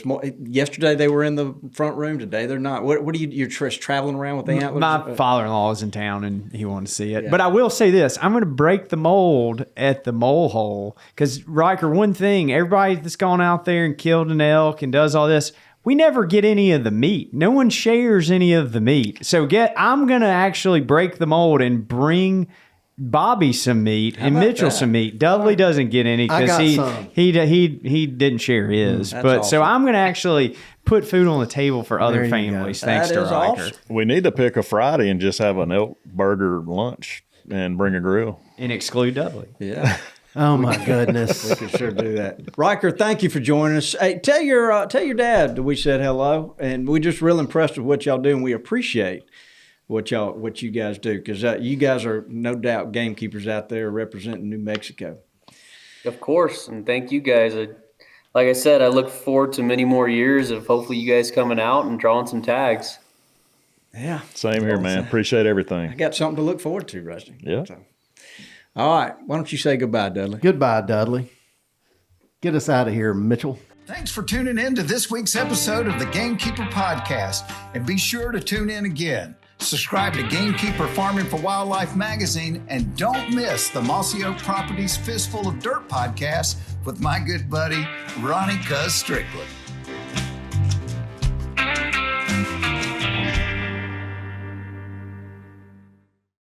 Yesterday they were in the front room. Today they're not. What are you're just traveling around with the antlers? My father-in-law is in town, and he wanted to see it. Yeah. But I will say this. I'm going to break the mold at the mole hole. Because, Riker, one thing, everybody that's gone out there and killed an elk and does all this, we never get any of the meat. No one shares any of the meat. So I'm going to actually break the mold and bring Bobby some meat and Mitchell some meat. Dudley doesn't get any because he didn't share his. But awesome. So I'm going to actually put food on the table for other families thanks That to is Riker. awesome. We need to pick a Friday and just have an elk burger lunch and bring a grill. And exclude Dudley. Yeah. Oh my goodness. We can sure do that. Riker, thank you for joining us. Hey, tell your dad that we said hello, and we're just real impressed with what y'all do, and we appreciate what you guys do, because you guys are no doubt gamekeepers out there representing New Mexico. Of course, and thank you guys. Like I said, I look forward to many more years of hopefully you guys coming out and drawing some tags. Yeah. Same here, man. Appreciate I everything. got something to look forward to, Rusty. Yeah. So, all right. Why don't you say goodbye, Dudley? Goodbye, Dudley. Get us out of here, Mitchell. Thanks for tuning in to this week's episode of the Gamekeeper Podcast, and be sure to tune in again. Subscribe to Gamekeeper Farming for Wildlife magazine, and don't miss the Mossy Oak Properties Fistful of Dirt podcast with my good buddy, Ronnie Cuz Strickland.